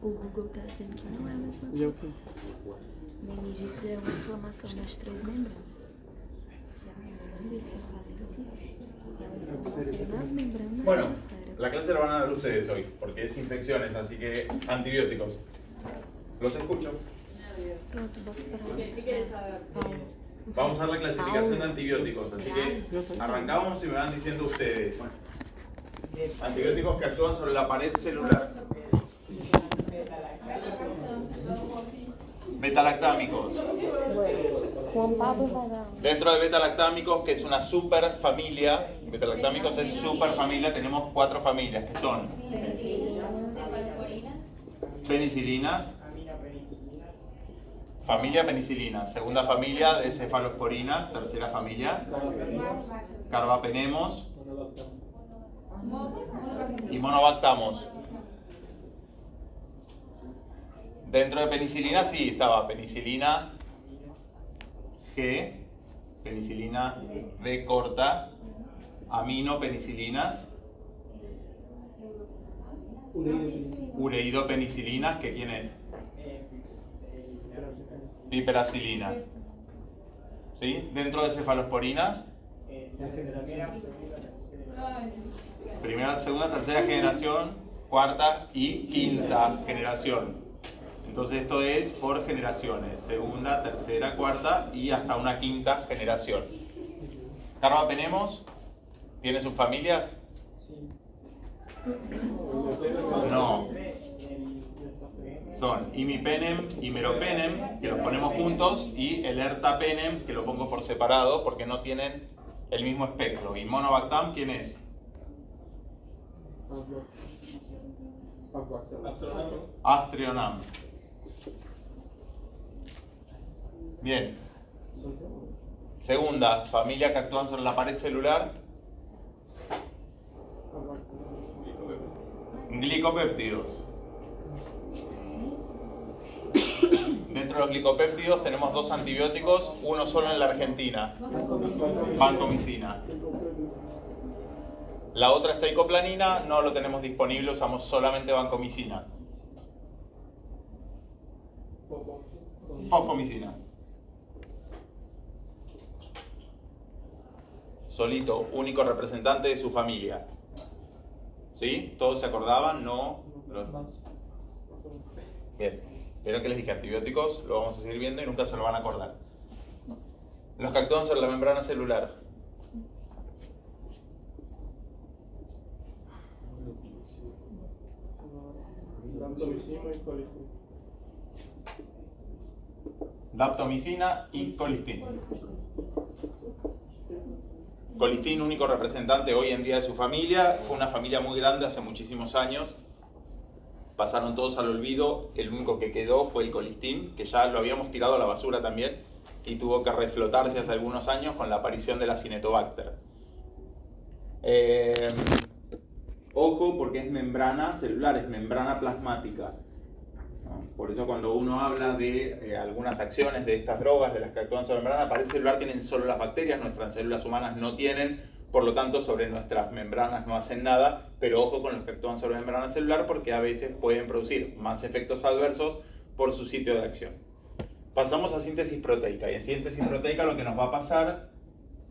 O Google está dizendo que não é a mesma E é o coisa. quê? Meningite é uma inflamação das três membranas. Nas membranas Bueno, do cérebro. la clase la van a dar ustedes hoy, porque es infecciones, así que antibióticos. Los escucho. Pronto, bota para Paulo. Vamos a ver la clasificación de antibióticos, así que arrancamos y me van diciendo ustedes. Antibióticos que actúan sobre la pared celular. Betalactámicos. Juan Pablo vai dar. Dentro de betalactámicos, que es una superfamilia, betalactámicos es superfamilia, tenemos 4 familias, que son penicilinas, familia penicilina, segunda familia de cefalosporinas, tercera familia, carbapenemos y monobactamos. Dentro de penicilina sí estaba penicilina G, penicilina B corta, aminopenicilinas, ureidopenicilinas, que ¿quién es? Piperacilina. ¿Sí? Dentro de cefalosporinas, primera, segunda, tercera generación, cuarta y quinta generación. Entonces esto es por generaciones, segunda, tercera, cuarta y hasta una quinta generación. ¿Carbapenemos tiene sus familias? No. Son imipenem y meropenem, que los ponemos juntos, y el ertapenem, que lo pongo por separado porque no tienen el mismo espectro. ¿Y monobactam quién es? Astrionam. Bien. Segunda, familia que actúan sobre la pared celular. Glicopéptidos. Dentro de los glicopéptidos tenemos 2 antibióticos, uno solo en la Argentina, vancomicina. La otra es teicoplanina, no lo tenemos disponible, usamos solamente vancomicina. Fosfomicina. Solito, único representante de su familia. ¿Sí? ¿Todos se acordaban? No. Bien. Vieron que les dije antibióticos, lo vamos a seguir viendo y nunca se lo van a acordar. Los que actúan sobre la membrana celular. Daptomicina y colistina. Colistin, único representante hoy en día de su familia, fue una familia muy grande hace muchísimos años. Pasaron todos al olvido, el único que quedó fue el colistin, que ya lo habíamos tirado a la basura también, y tuvo que reflotarse hace algunos años con la aparición de la Cinetobacter. Ojo, porque es membrana celular, es membrana plasmática. Por eso cuando uno habla de algunas acciones de estas drogas, de las que actúan sobre membrana, pared celular tienen solo las bacterias, nuestras células humanas no tienen, por lo tanto sobre nuestras membranas no hacen nada, pero ojo con los que actúan sobre membrana celular porque a veces pueden producir más efectos adversos por su sitio de acción. Pasamos a síntesis proteica, y en síntesis proteica lo que nos va a pasar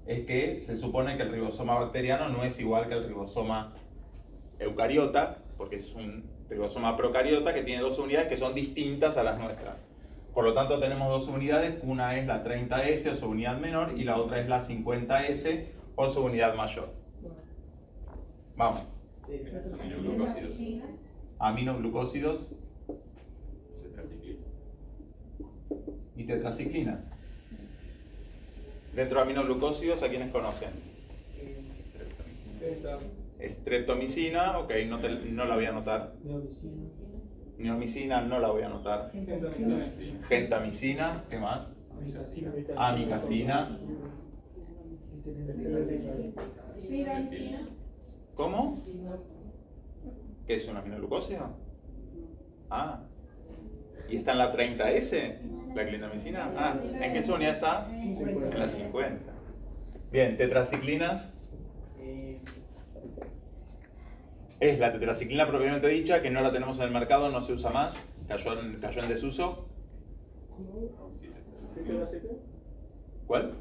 es que se supone que el ribosoma bacteriano no es igual que el ribosoma eucariota, porque es un ribosoma procariota que tiene 2 unidades que son distintas a las nuestras. Por lo tanto tenemos 2 unidades, una es la 30S o su unidad menor y la otra es la 50S o su unidad mayor. Vamos. Aminoglucósidos y tetraciclinas. Dentro de aminoglucósidos, ¿a quiénes conocen? Streptomicina, ok, no la voy a anotar. Neomicina, no la voy a anotar. Gentamicina, ¿qué más? Amicacina. ¿Cómo? ¿Qué es una aminoglucósida? Ah, ¿y está en la 30S? ¿La clindamicina? Ah, ¿en qué unidad está? En la 50. Bien, tetraciclinas. es la tetraciclina propiamente dicha, que no la tenemos en el mercado, no se usa más, cayó en desuso. ¿Cuál?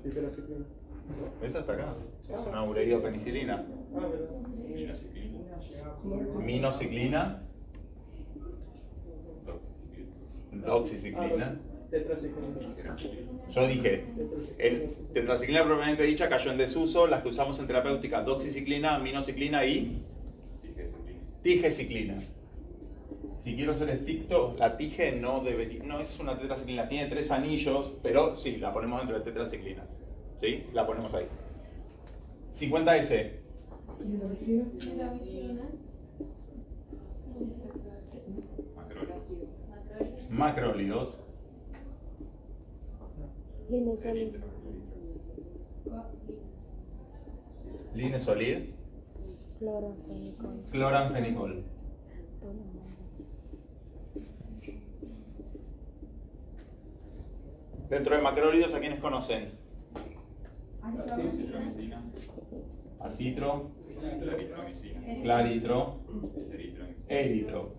Esa está acá. Es una ureidopenicilina. Minociclina. Doxiciclina. Yo dije, tetraciclina propiamente dicha cayó en desuso, las que usamos en terapéutica, doxiciclina, minociclina y tigeciclina. Si quiero ser estricto, la tige no debería, no es una tetraciclina, tiene 3 anillos, pero sí, la ponemos dentro de tetraciclinas. ¿Sí? La ponemos ahí. 50S. Macrólidos. Linesolid. Linesolid. Cloranfenicol. Cloranfenicol. Dentro de macrólidos, ¿a quiénes conocen? Acitro, claritro, eritro.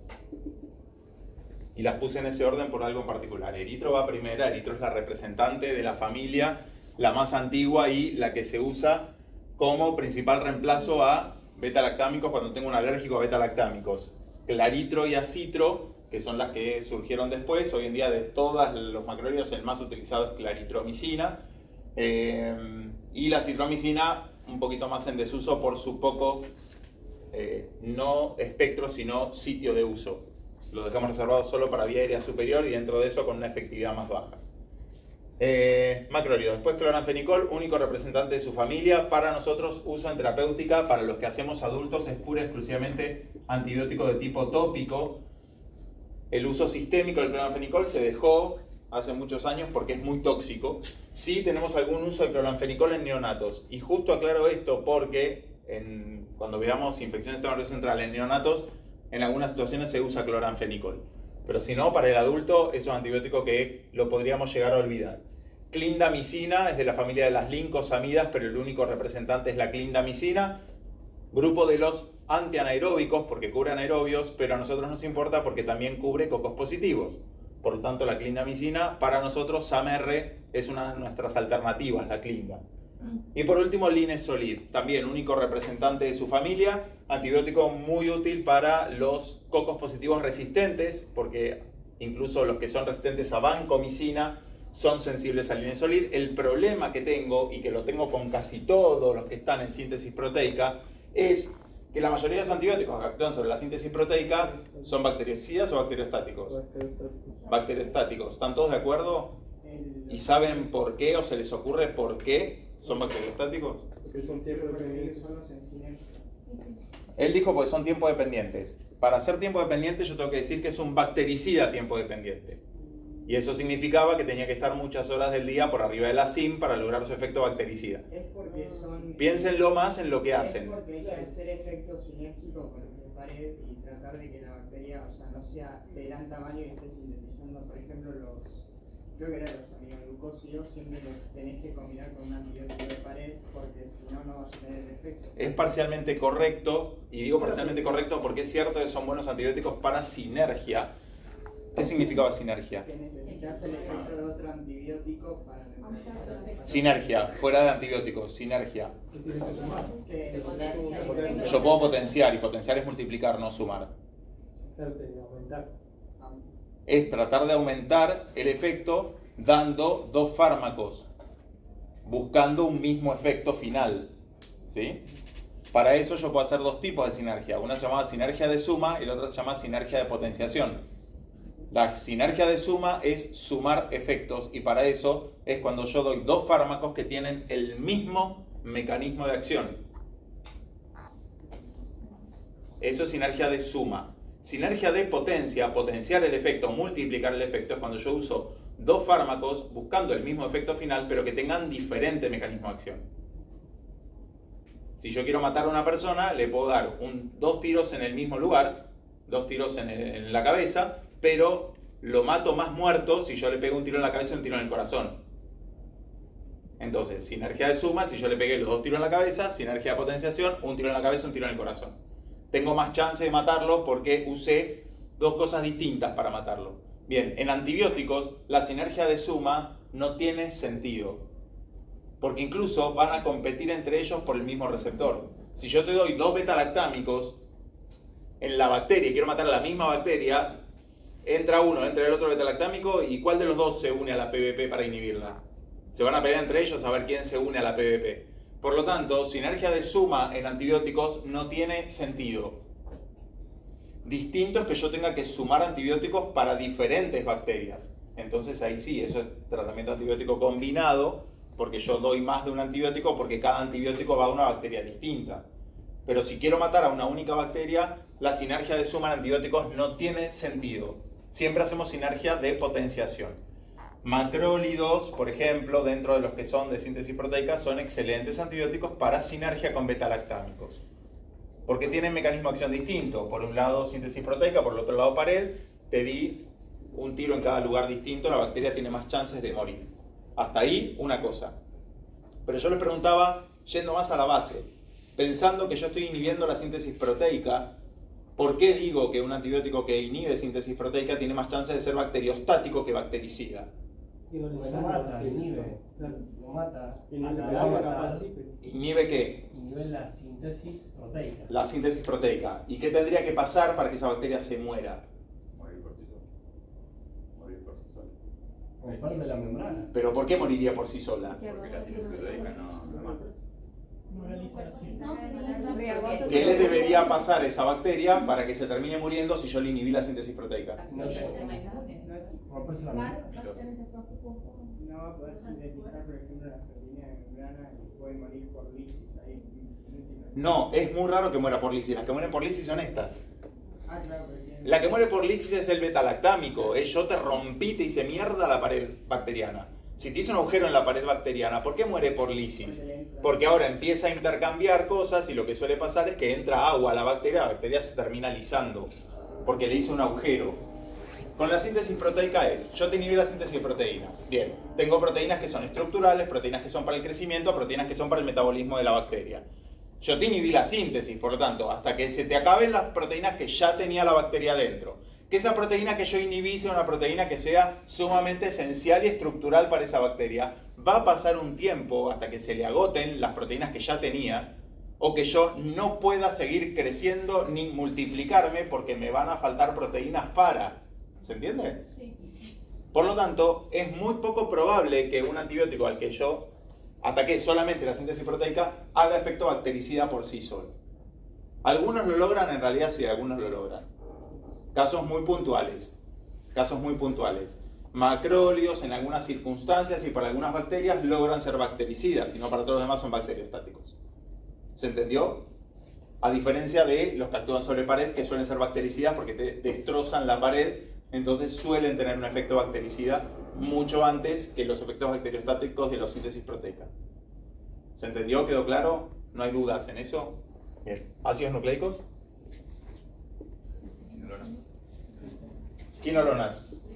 Y las puse en ese orden por algo en particular. Eritro va primera, eritro es la representante de la familia, la más antigua y la que se usa como principal reemplazo a beta-lactámicos cuando tengo un alérgico a beta-lactámicos. Claritro y acitro, que son las que surgieron después. Hoy en día de todos los macrólidos el más utilizado es claritromicina. Y la citromicina un poquito más en desuso por su poco, no espectro, sino sitio de uso. Lo dejamos reservado solo para vía aérea superior y dentro de eso con una efectividad más baja. Macrólido. Después cloranfenicol, único representante de su familia. Para nosotros, uso en terapéutica, para los que hacemos adultos, es pura y exclusivamente antibiótico de tipo tópico. El uso sistémico del cloranfenicol se dejó hace muchos años porque es muy tóxico. Sí tenemos algún uso de cloranfenicol en neonatos. Y justo aclaro esto porque cuando veamos infección del sistema nervioso central en neonatos, en algunas situaciones se usa cloranfenicol. Pero si no, para el adulto es un antibiótico que lo podríamos llegar a olvidar. Clindamicina es de la familia de las lincosamidas, pero el único representante es la clindamicina. Grupo de los antianaeróbicos porque cubre anaerobios, pero a nosotros nos importa porque también cubre cocos positivos. Por lo tanto, la clindamicina, para nosotros, SAMR es una de nuestras alternativas, la clinda. Y por último, Linesolid, también único representante de su familia, antibiótico muy útil para los cocos positivos resistentes, porque incluso los que son resistentes a vancomicina son sensibles al Linesolid. El problema que tengo, y que lo tengo con casi todos los que están en síntesis proteica, es que la mayoría de los antibióticos que actúan sobre la síntesis proteica son bactericidas o bacteriostáticos. Bacteriostáticos. ¿Están todos de acuerdo? ¿Y saben por qué o se les ocurre por qué son bacteriostáticos? Porque son tiempo dependientes. Son los en sinergia. Él dijo porque son tiempo dependientes. Para ser tiempo dependiente yo tengo que decir que es un bactericida tiempo dependiente. Y eso significaba que tenía que estar muchas horas del día por arriba de la SIM para lograr su efecto bactericida. Es porque son... Piénsenlo más en lo que hacen. Es porque hay que hacer efecto sinérgico con el de pared y tratar de que la bacteria, o sea, no sea de gran tamaño y esté sintetizando, por ejemplo, creo que eran los aminoglucósidos, siempre los tenés que combinar con un antibiótico de pared porque si no, no vas a tener el efecto. Es parcialmente correcto, y digo parcialmente correcto porque es cierto que son buenos antibióticos para sinergia. ¿Qué significaba sinergia? Que necesitas el efecto de otro antibiótico para... Sinergia, fuera de antibióticos, sinergia. ¿Qué tienes que sumar? Yo puedo potenciar, y potenciar es multiplicar, no sumar. Es tratar de aumentar el efecto dando dos fármacos, buscando un mismo efecto final. ¿Sí? Para eso yo puedo hacer dos tipos de sinergia. Una se llama sinergia de suma y la otra se llama sinergia de potenciación. La sinergia de suma es sumar efectos y para eso es cuando yo doy dos fármacos que tienen el mismo mecanismo de acción. Eso es sinergia de suma. Sinergia de potencia, potenciar el efecto, multiplicar el efecto, es cuando yo uso dos fármacos buscando el mismo efecto final pero que tengan diferente mecanismo de acción. Si yo quiero matar a una persona, le puedo dar dos tiros en el mismo lugar, dos tiros en la cabeza, pero lo mato más muerto si yo le pego un tiro en la cabeza y un tiro en el corazón. Entonces, sinergia de suma, si yo le pegué los dos tiros en la cabeza, sinergia de potenciación, un tiro en la cabeza, un tiro en el corazón. tengo más chance de matarlo porque usé dos cosas distintas para matarlo. Bien, en antibióticos la sinergia de suma no tiene sentido, porque incluso van a competir entre ellos por el mismo receptor. Si yo te doy 2 beta-lactámicos en la bacteria y quiero matar a la misma bacteria, entra uno, entra el otro beta-lactámico, y ¿cuál de los dos se une a la PBP para inhibirla? Se van a pelear entre ellos a ver quién se une a la PBP. Por lo tanto, sinergia de suma en antibióticos no tiene sentido. Distinto es que yo tenga que sumar antibióticos para diferentes bacterias. Entonces ahí sí, eso es tratamiento antibiótico combinado, porque yo doy más de un antibiótico porque cada antibiótico va a una bacteria distinta. Pero si quiero matar a una única bacteria, la sinergia de suma en antibióticos no tiene sentido. Siempre hacemos sinergia de potenciación. Macrólidos, por ejemplo, dentro de los que son de síntesis proteica, son excelentes antibióticos para sinergia con beta-lactámicos. Porque tienen mecanismo de acción distinto. Por un lado síntesis proteica, por el otro lado pared. Te di un tiro en cada lugar distinto, la bacteria tiene más chances de morir. Hasta ahí una cosa. Pero yo les preguntaba, yendo más a la base, pensando que yo estoy inhibiendo la síntesis proteica, ¿por qué digo que un antibiótico que inhibe síntesis proteica tiene más chances de ser bacteriostático que bactericida? Lo mata, inhibe, lo mata. ¿Inhibe qué? Inhibe la síntesis proteica. La síntesis proteica. ¿Y qué tendría que pasar para que esa bacteria se muera? Morir por sí sola. Morir por sí sola. Es parte de la membrana. ¿Pero por qué moriría por sí sola? Porque la síntesis proteica no mata. No realiza la síntesis. ¿Qué le debería pasar a esa bacteria para que se termine muriendo si yo le inhibí la síntesis proteica? No romperse la membrana. No va a poder sintetizar, por ejemplo, la proteína de membrana y puede morir por lisis ahí. No, es muy raro que muera por lisis. Las que mueren por lisis son estas. Ah, claro, porque La que muere por lisis es el beta-lactámico. Yo te rompí, te hice mierda la pared bacteriana. Si te hice un agujero en la pared bacteriana, ¿por qué muere por lisis? Porque ahora empieza a intercambiar cosas y lo que suele pasar es que entra agua a la bacteria se termina lisando, porque le hice un agujero. Con la síntesis proteica yo te inhibí la síntesis de proteína. Bien, tengo proteínas que son estructurales, proteínas que son para el crecimiento, proteínas que son para el metabolismo de la bacteria. Yo te inhibí la síntesis, por lo tanto, hasta que se te acaben las proteínas que ya tenía la bacteria dentro. Que esa proteína que yo inhibí sea una proteína que sea sumamente esencial y estructural para esa bacteria. Va a pasar un tiempo hasta que se le agoten las proteínas que ya tenía, o que yo no pueda seguir creciendo ni multiplicarme porque me van a faltar proteínas para. ¿Se entiende? Sí. Por lo tanto, es muy poco probable que un antibiótico al que yo ataqué solamente la síntesis proteica haga efecto bactericida por sí solo. Algunos lo logran, en realidad sí, algunos lo logran. Casos muy puntuales. Macrólidos en algunas circunstancias y para algunas bacterias logran ser bactericidas, sino para todos los demás son bacteriostáticos. ¿Se entendió? A diferencia de los que actúan sobre pared, que suelen ser bactericidas porque te destrozan la pared, entonces suelen tener un efecto bactericida mucho antes que los efectos bacteriostáticos de la síntesis proteica. ¿Se entendió? ¿Quedó claro? ¿No hay dudas en eso? Bien. ¿Ácidos nucleicos? Quinolonas.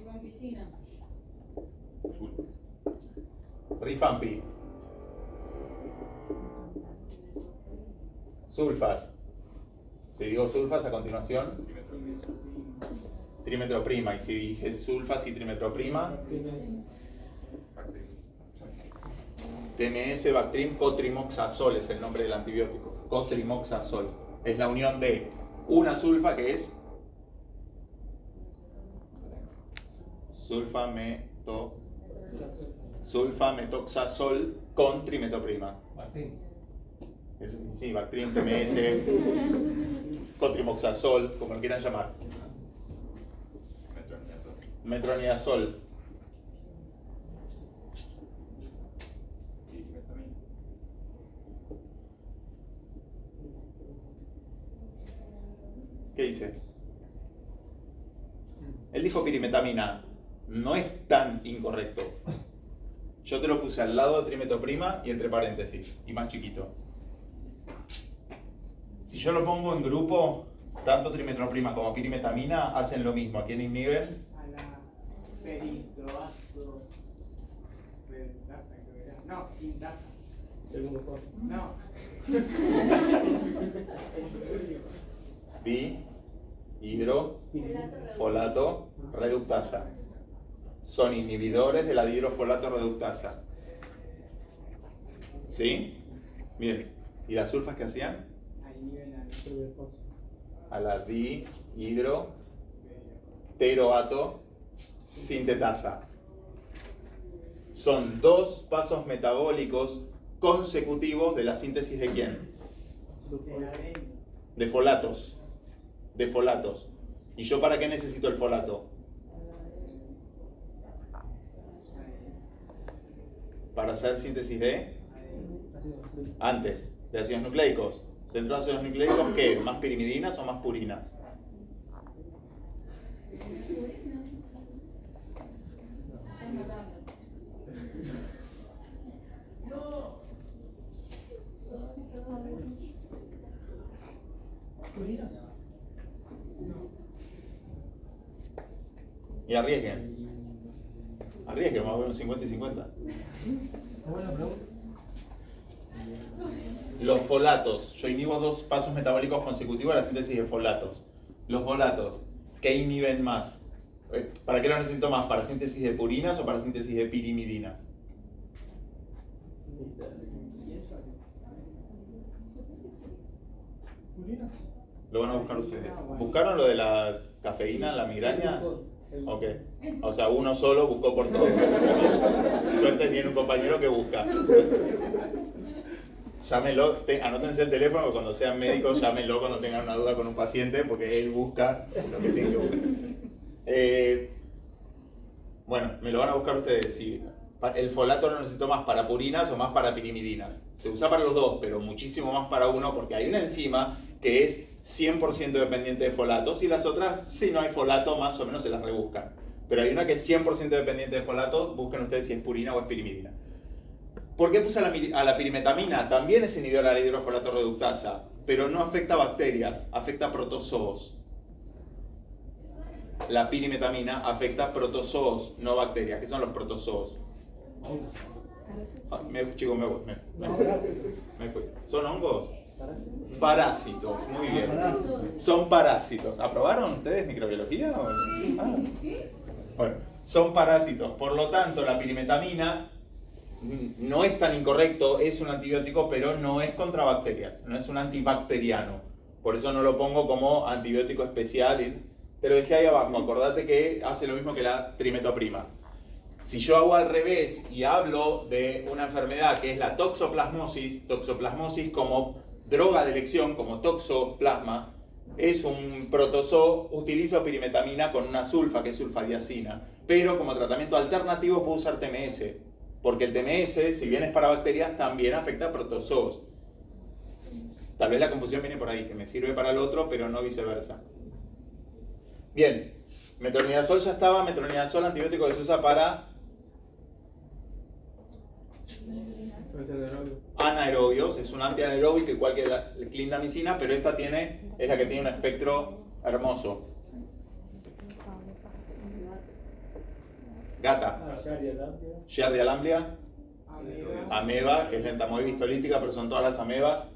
Rifampi. Sulfas. Si digo sulfas a continuación, trimetroprima. Y si dije sulfas y trimetroprima, TMS, Bactrim, cotrimoxazol es el nombre del antibiótico. Cotrimoxazol. Es la unión de una sulfa que es sulfametoxazol con trimetoprima. Sí, Bactrim, TMS, cotrimoxazol, como lo quieran llamar. Metronidazol. ¿Qué dice? Él dijo pirimetamina. No es tan incorrecto. Yo te lo puse al lado de trimetoprima y entre paréntesis, y más chiquito. Si yo lo pongo en grupo, tanto trimetoprima como pirimetamina hacen lo mismo. ¿A quién inhiben? a la peridoastos redasa, creo que era. No, sintasa. Segundo paso. No. dihidrofolato reductasa. Son inhibidores de la dihidrofolato reductasa. ¿Sí? Bien. ¿Y las sulfas qué hacían? Ahí inhiben A la dihidroteroato sintetasa. Son dos pasos metabólicos consecutivos de la síntesis ¿de quién? De folatos. De folatos. ¿Y yo para qué necesito el folato? Para hacer síntesis de antes, de ácidos nucleicos. Dentro de ácidos nucleicos, ¿qué? ¿Más pirimidinas o más purinas? Y arriesguen. Arriesguen, vamos a ver un 50 y 50. Buena pregunta. Los folatos. Yo inhibo dos pasos metabólicos consecutivos a la síntesis de folatos. Los folatos, ¿qué inhiben más? ¿Para qué lo necesito más? ¿Para síntesis de purinas o para síntesis de pirimidinas? Lo van a buscar ustedes. ¿Buscaron lo de la cafeína, la migraña? Ok. O sea, uno solo buscó por todo. Suerte tiene un compañero que busca. Llámenlo, anótense el teléfono, cuando sean médicos, llámenlo cuando tengan una duda con un paciente, porque él busca lo que tiene que buscar. Bueno, me lo van a buscar ustedes. Si el folato lo necesito más para purinas o más para pirimidinas. Se usa para los dos, pero muchísimo más para uno, porque hay una enzima que es 100% dependiente de folatos y las otras, si no hay folato, más o menos se las rebuscan. Pero hay una que es 100% dependiente de folato, busquen ustedes si es purina o es pirimidina. ¿Por qué puse a la pirimetamina? También es inhibidora de la hidrofolato reductasa, pero no afecta a bacterias, afecta a protozoos. La pirimetamina afecta a protozoos, no bacterias. ¿Qué son los protozoos? Chicos, me fui. ¿Son hongos? Parásitos, muy bien. Son parásitos. ¿Aprobaron ustedes microbiología? Bueno, son parásitos. Por lo tanto, la pirimetamina no es tan incorrecto, es un antibiótico, pero no es contra bacterias, no es un antibacteriano. Por eso no lo pongo como antibiótico especial. Te lo dejé ahí abajo. Acordate que hace lo mismo que la trimetoprima. Si yo hago al revés y hablo de una enfermedad que es la toxoplasmosis, toxoplasmosis como droga de elección, como toxoplasma, es un protozoo, utilizo pirimetamina con una sulfa, que es sulfadiazina, pero como tratamiento alternativo puedo usar TMS, porque el TMS, si bien es para bacterias, también afecta a protozoos. Tal vez la confusión viene por ahí, que me sirve para el otro, pero no viceversa. Bien, metronidazol ya estaba, metronidazol antibiótico que se usa para anaerobios, es un antianaeróbico igual que la clindamicina, pero esta es la que tiene un espectro hermoso. Gata, Giardia lamblia, ameba, que es la entamoeba histolítica, pero son todas las amebas,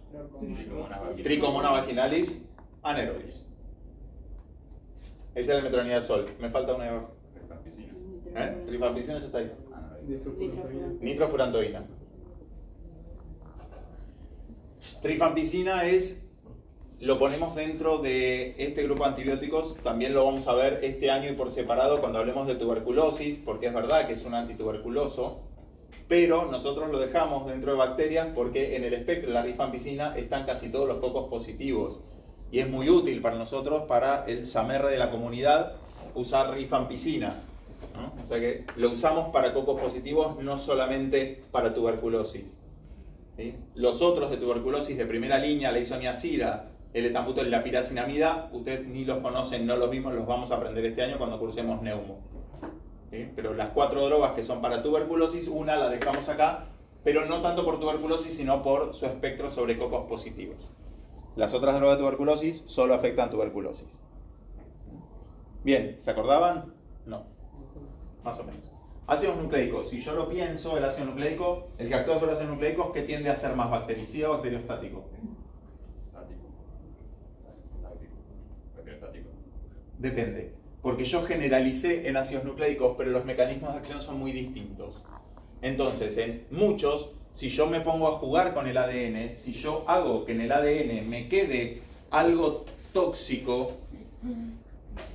Trichomona vaginalis, anaerobios. Ese es el metronidazol. Me falta una de abajo. Rifampicina, eso está ahí. Nitrofurantoína. Rifampicina lo ponemos dentro de este grupo de antibióticos. También lo vamos a ver este año y por separado cuando hablemos de tuberculosis, porque es verdad que es un antituberculoso, pero nosotros lo dejamos dentro de bacterias porque en el espectro de la rifampicina están casi todos los cocos positivos. Y es muy útil para nosotros, para el SAMR de la comunidad, usar rifampicina, ¿no? O sea que lo usamos para cocos positivos, no solamente para tuberculosis. ¿Sí? Los otros de tuberculosis de primera línea, la isoniazida, el etambutal y la piracinamida, ustedes ni los conocen, no los vimos, los vamos a aprender este año cuando cursemos neumo. ¿Sí? Pero las 4 drogas que son para tuberculosis, una la dejamos acá, pero no tanto por tuberculosis, sino por su espectro sobre cocos positivos. Las otras drogas de tuberculosis solo afectan tuberculosis. Bien, ¿se acordaban? No. Más o menos. Ácidos nucleicos. Si yo lo pienso, el ácido nucleico, el que actúa sobre ácidos nucleicos, ¿qué tiende a ser más, bactericida o bacteriostático? Depende. Porque yo generalicé en ácidos nucleicos, pero los mecanismos de acción son muy distintos. Entonces, en muchos, si yo me pongo a jugar con el ADN, si yo hago que en el ADN me quede algo tóxico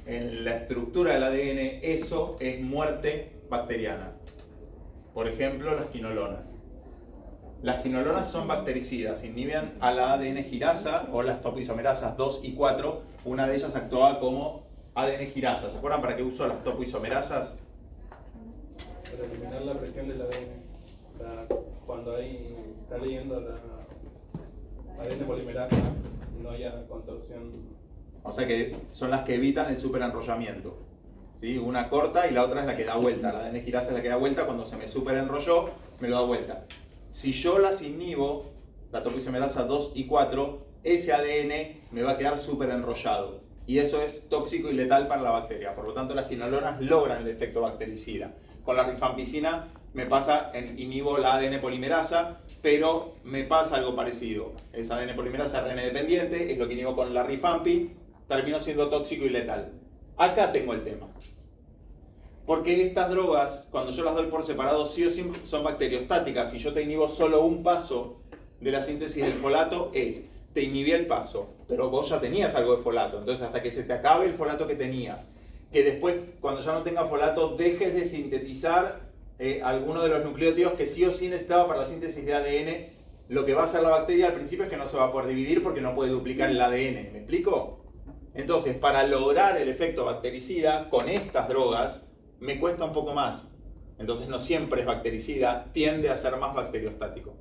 en la estructura del ADN, eso es muerte bacteriana. Por ejemplo, las quinolonas. Las quinolonas son bactericidas, inhiben a la ADN girasa o las topoisomerasas 2 y 4. Una de ellas actuaba como ADN girasa. ¿Se acuerdan para qué usó las topoisomerasas? Para eliminar la presión del ADN. Cuando está leyendo la ADN polimerasa, no haya contorsión. O sea que son las que evitan el superenrollamiento. ¿Sí? Una corta y la otra es la que da vuelta. La ADN girasa es la que da vuelta. Cuando se me superenrolló, me lo da vuelta. Si yo las inhibo, la topoisomerasa 2 y 4, ese ADN me va a quedar superenrollado. Y eso es tóxico y letal para la bacteria. Por lo tanto, las quinolonas logran el efecto bactericida. Con la rifampicina me pasa, inhibo la ADN polimerasa, pero me pasa algo parecido. Es ADN polimerasa RN dependiente, es lo que inhibo con la rifampi, termino siendo tóxico y letal. Acá tengo el tema. Porque estas drogas, cuando yo las doy por separado, sí o sí son bacteriostáticas. Si yo te inhibo solo un paso de la síntesis del folato, te inhibí el paso, pero vos ya tenías algo de folato. Entonces, hasta que se te acabe el folato que tenías, que después, cuando ya no tenga folato, dejes de sintetizar alguno de los nucleótidos que sí o sí necesitaba para la síntesis de ADN, lo que va a hacer la bacteria al principio es que no se va a poder dividir porque no puede duplicar el ADN. ¿Me explico? Entonces, para lograr el efecto bactericida con estas drogas, me cuesta un poco más. Entonces, no siempre es bactericida, tiende a ser más bacteriostático.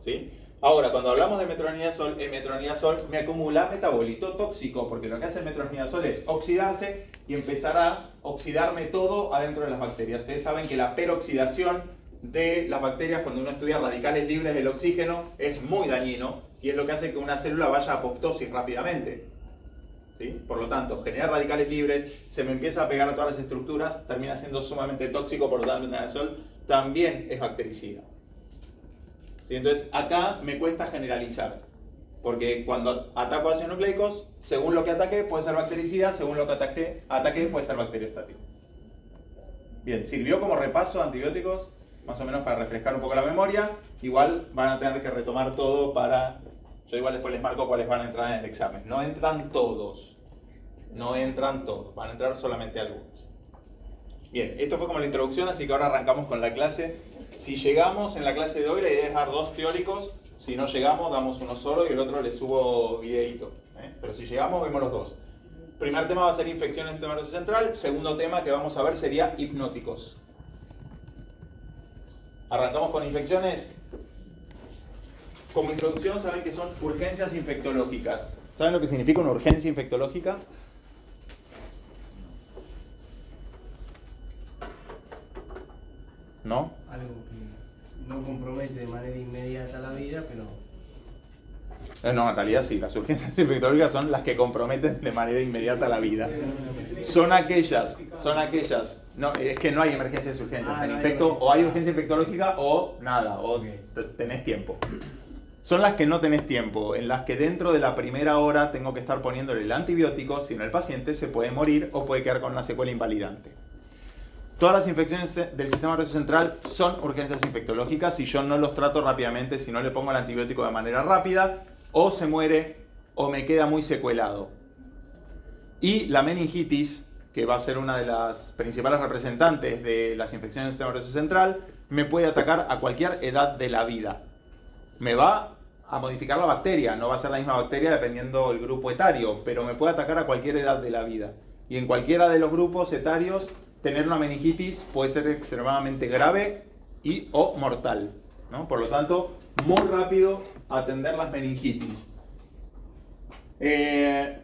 ¿Sí? Ahora, cuando hablamos de metronidazol, el metronidazol me acumula metabolito tóxico, porque lo que hace el metronidazol es oxidarse y empezar a oxidarme todo adentro de las bacterias. Ustedes saben que la peroxidación de las bacterias, cuando uno estudia radicales libres del oxígeno, es muy dañino y es lo que hace que una célula vaya a apoptosis rápidamente. ¿Sí? Por lo tanto, genera radicales libres, se me empieza a pegar a todas las estructuras, termina siendo sumamente tóxico, por lo tanto el metronidazol también es bactericida. ¿Sí? Entonces acá me cuesta generalizar, porque cuando ataco ácidos nucleicos, según lo que ataque puede ser bactericida, según lo que ataque puede ser bacteriostático. Bien, sirvió como repaso de antibióticos, más o menos para refrescar un poco la memoria. Igual van a tener que retomar todo para... Yo igual después les marco cuáles van a entrar en el examen. No entran todos, van a entrar solamente algunos. Bien, esto fue como la introducción, así que ahora arrancamos con la clase. Si llegamos en la clase de hoy, la idea es dar 2 teóricos. Si no llegamos, damos uno solo y el otro le subo videíto. Pero si llegamos, vemos los 2. Primer tema va a ser infección en el sistema nervioso central. Segundo tema que vamos a ver sería hipnóticos. Arrancamos con infecciones. Como introducción, saben que son urgencias infectológicas. ¿Saben lo que significa una urgencia infectológica? ¿No? Algo que no compromete de manera inmediata la vida, pero... No, en realidad sí, las urgencias infectológicas son las que comprometen de manera inmediata la vida. Son aquellas, no, es que no hay emergencias y urgencias. En infecto o hay urgencia infectológica o nada, o tenés tiempo. Son las que no tenés tiempo, en las que dentro de la primera hora tengo que estar poniéndole el antibiótico, si no el paciente se puede morir o puede quedar con una secuela invalidante. Todas las infecciones del sistema nervioso central son urgencias infectológicas si yo no los trato rápidamente, si no le pongo el antibiótico de manera rápida, o se muere o me queda muy secuelado. Y la meningitis, que va a ser una de las principales representantes de las infecciones del sistema nervioso central, me puede atacar a cualquier edad de la vida. Me va a modificar la bacteria, no va a ser la misma bacteria dependiendo del grupo etario, pero me puede atacar a cualquier edad de la vida. Y en cualquiera de los grupos etarios, tener una meningitis puede ser extremadamente grave y o mortal, ¿no? Por lo tanto, muy rápido atender las meningitis. Se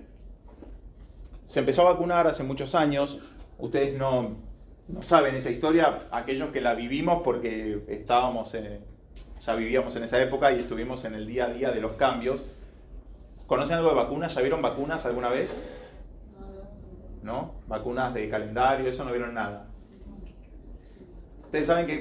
empezó a vacunar hace muchos años. Ustedes no saben esa historia, aquellos que la vivimos porque ya vivíamos en esa época y estuvimos en el día a día de los cambios. ¿Conocen algo de vacunas? ¿Ya vieron vacunas alguna vez? ¿No? Vacunas de calendario, eso no vieron nada. Ustedes saben que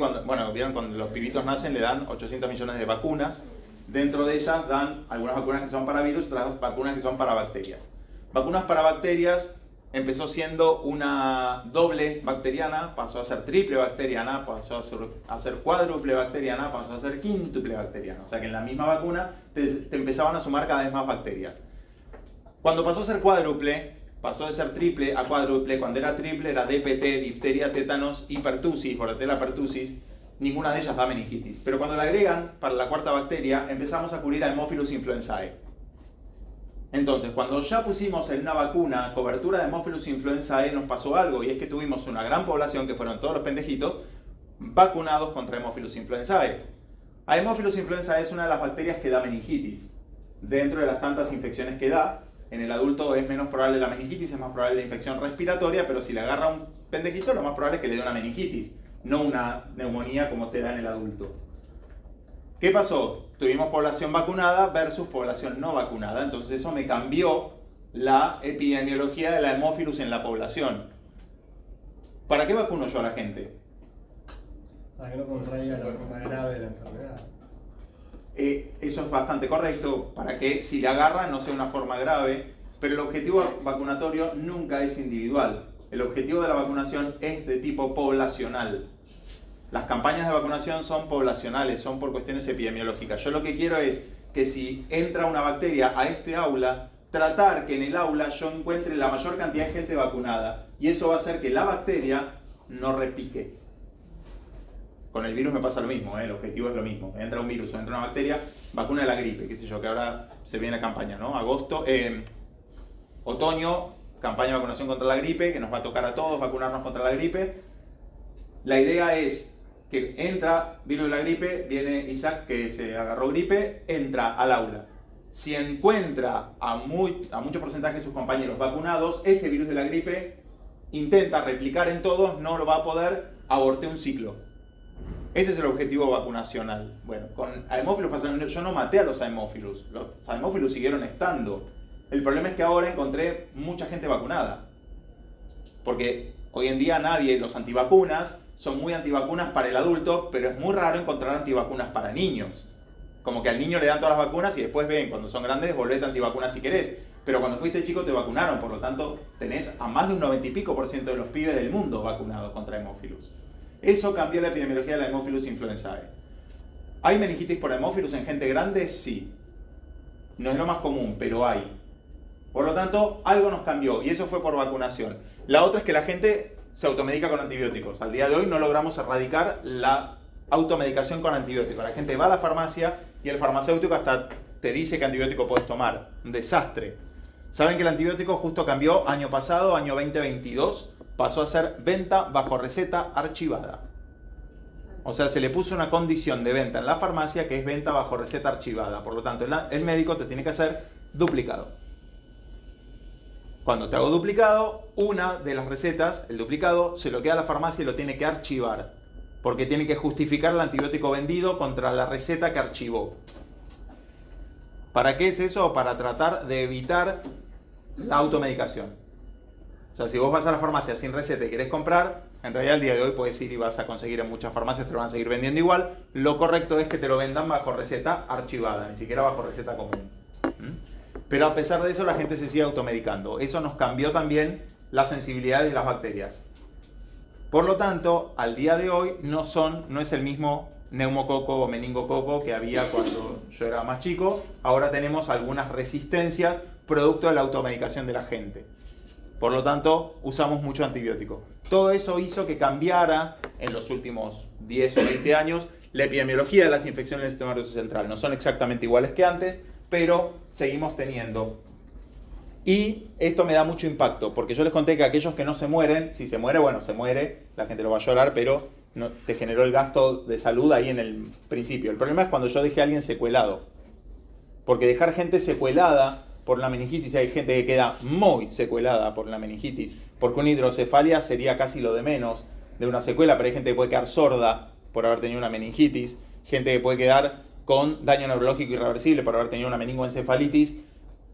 vieron cuando los pibitos nacen le dan 800 millones de vacunas. Dentro de ellas dan algunas vacunas que son para virus, otras vacunas que son para bacterias. Vacunas para bacterias empezó siendo una doble bacteriana, pasó a ser triple bacteriana, pasó a ser cuádruple bacteriana, pasó a ser quíntuple bacteriana. O sea que en la misma vacuna te empezaban a sumar cada vez más bacterias. Cuando pasó a ser cuádruple, pasó de ser triple a cuádruple. Cuando era triple era DPT, difteria, tétanos y pertussis, Bordetella pertussis. Ninguna de ellas da meningitis. Pero cuando la agregan para la cuarta bacteria, empezamos a cubrir a Haemophilus influenzae. Entonces, cuando ya pusimos en una vacuna cobertura de Haemophilus influenzae, nos pasó algo, y es que tuvimos una gran población, que fueron todos los pendejitos, vacunados contra Haemophilus influenzae. Haemophilus influenzae es una de las bacterias que da meningitis. Dentro de las tantas infecciones que da, en el adulto es menos probable la meningitis, es más probable la infección respiratoria, pero si le agarra un pendejito, lo más probable es que le dé una meningitis, no una neumonía como te da en el adulto. ¿Qué pasó? Tuvimos población vacunada versus población no vacunada, entonces eso me cambió la epidemiología de la Haemophilus en la población. ¿Para qué vacuno yo a la gente? Para que no contraiga la forma grave de la enfermedad. Eso es bastante correcto, para que si le agarra no sea una forma grave, pero el objetivo vacunatorio nunca es individual. El objetivo de la vacunación es de tipo poblacional. Las campañas de vacunación son poblacionales, son por cuestiones epidemiológicas. Yo lo que quiero es que si entra una bacteria a este aula, tratar que en el aula yo encuentre la mayor cantidad de gente vacunada. Y eso va a hacer que la bacteria no repique. Con el virus me pasa lo mismo, el objetivo es lo mismo. Entra un virus o entra una bacteria, vacuna de la gripe, qué sé yo, que ahora se viene la campaña, ¿no? Otoño, campaña de vacunación contra la gripe, que nos va a tocar a todos vacunarnos contra la gripe. La idea es que entra virus de la gripe, viene Isaac que se agarró gripe, entra al aula. Si encuentra a mucho porcentaje de sus compañeros vacunados, ese virus de la gripe intenta replicar en todos, no lo va a poder, aborté un ciclo. Ese es el objetivo vacunacional. Bueno, con Haemophilus pasa, yo no maté a los Haemophilus siguieron estando. El problema es que ahora encontré mucha gente vacunada. Porque hoy en día los antivacunas son muy antivacunas para el adulto, pero es muy raro encontrar antivacunas para niños. Como que al niño le dan todas las vacunas y después ven, cuando son grandes, volvete antivacunas si querés. Pero cuando fuiste chico te vacunaron, por lo tanto tenés a más de un 90 y pico % de los pibes del mundo vacunados contra Haemophilus. Eso cambió la epidemiología de la Haemophilus influenzae. ¿Hay meningitis por Haemophilus en gente grande? Sí. No es lo más común, pero hay. Por lo tanto, algo nos cambió y eso fue por vacunación. La otra es que la gente se automedica con antibióticos. Al día de hoy no logramos erradicar la automedicación con antibióticos. La gente va a la farmacia y el farmacéutico hasta te dice qué antibiótico puedes tomar. Un desastre. ¿Saben que el antibiótico justo cambió año pasado, año 2022? Pasó a ser venta bajo receta archivada. O sea, se le puso una condición de venta en la farmacia que es venta bajo receta archivada. Por lo tanto, el médico te tiene que hacer duplicado. Cuando te hago duplicado, una de las recetas, el duplicado, se lo queda a la farmacia y lo tiene que archivar. Porque tiene que justificar el antibiótico vendido contra la receta que archivó. ¿Para qué es eso? Para tratar de evitar la automedicación. O sea, si vos vas a la farmacia sin receta y querés comprar, en realidad el día de hoy puedes ir y vas a conseguir en muchas farmacias, te lo van a seguir vendiendo igual. Lo correcto es que te lo vendan bajo receta archivada, ni siquiera bajo receta común. Pero a pesar de eso, la gente se sigue automedicando. Eso nos cambió también la sensibilidad de las bacterias. Por lo tanto, al día de hoy no es el mismo neumococo o meningococo que había cuando yo era más chico. Ahora tenemos algunas resistencias producto de la automedicación de la gente. Por lo tanto, usamos mucho antibiótico. Todo eso hizo que cambiara en los últimos 10 o 20 años la epidemiología de las infecciones del sistema nervioso central. No son exactamente iguales que antes, pero seguimos teniendo. Y esto me da mucho impacto, porque yo les conté que aquellos que no se mueren, si se muere, bueno, se muere, la gente lo va a llorar, pero no, te generó el gasto de salud ahí en el principio. El problema es cuando yo dejé a alguien secuelado. Porque dejar gente secuelada por la meningitis, hay gente que queda muy secuelada por la meningitis, porque una hidrocefalia sería casi lo de menos de una secuela, pero hay gente que puede quedar sorda por haber tenido una meningitis, gente que puede quedar con daño neurológico irreversible por haber tenido una meningoencefalitis.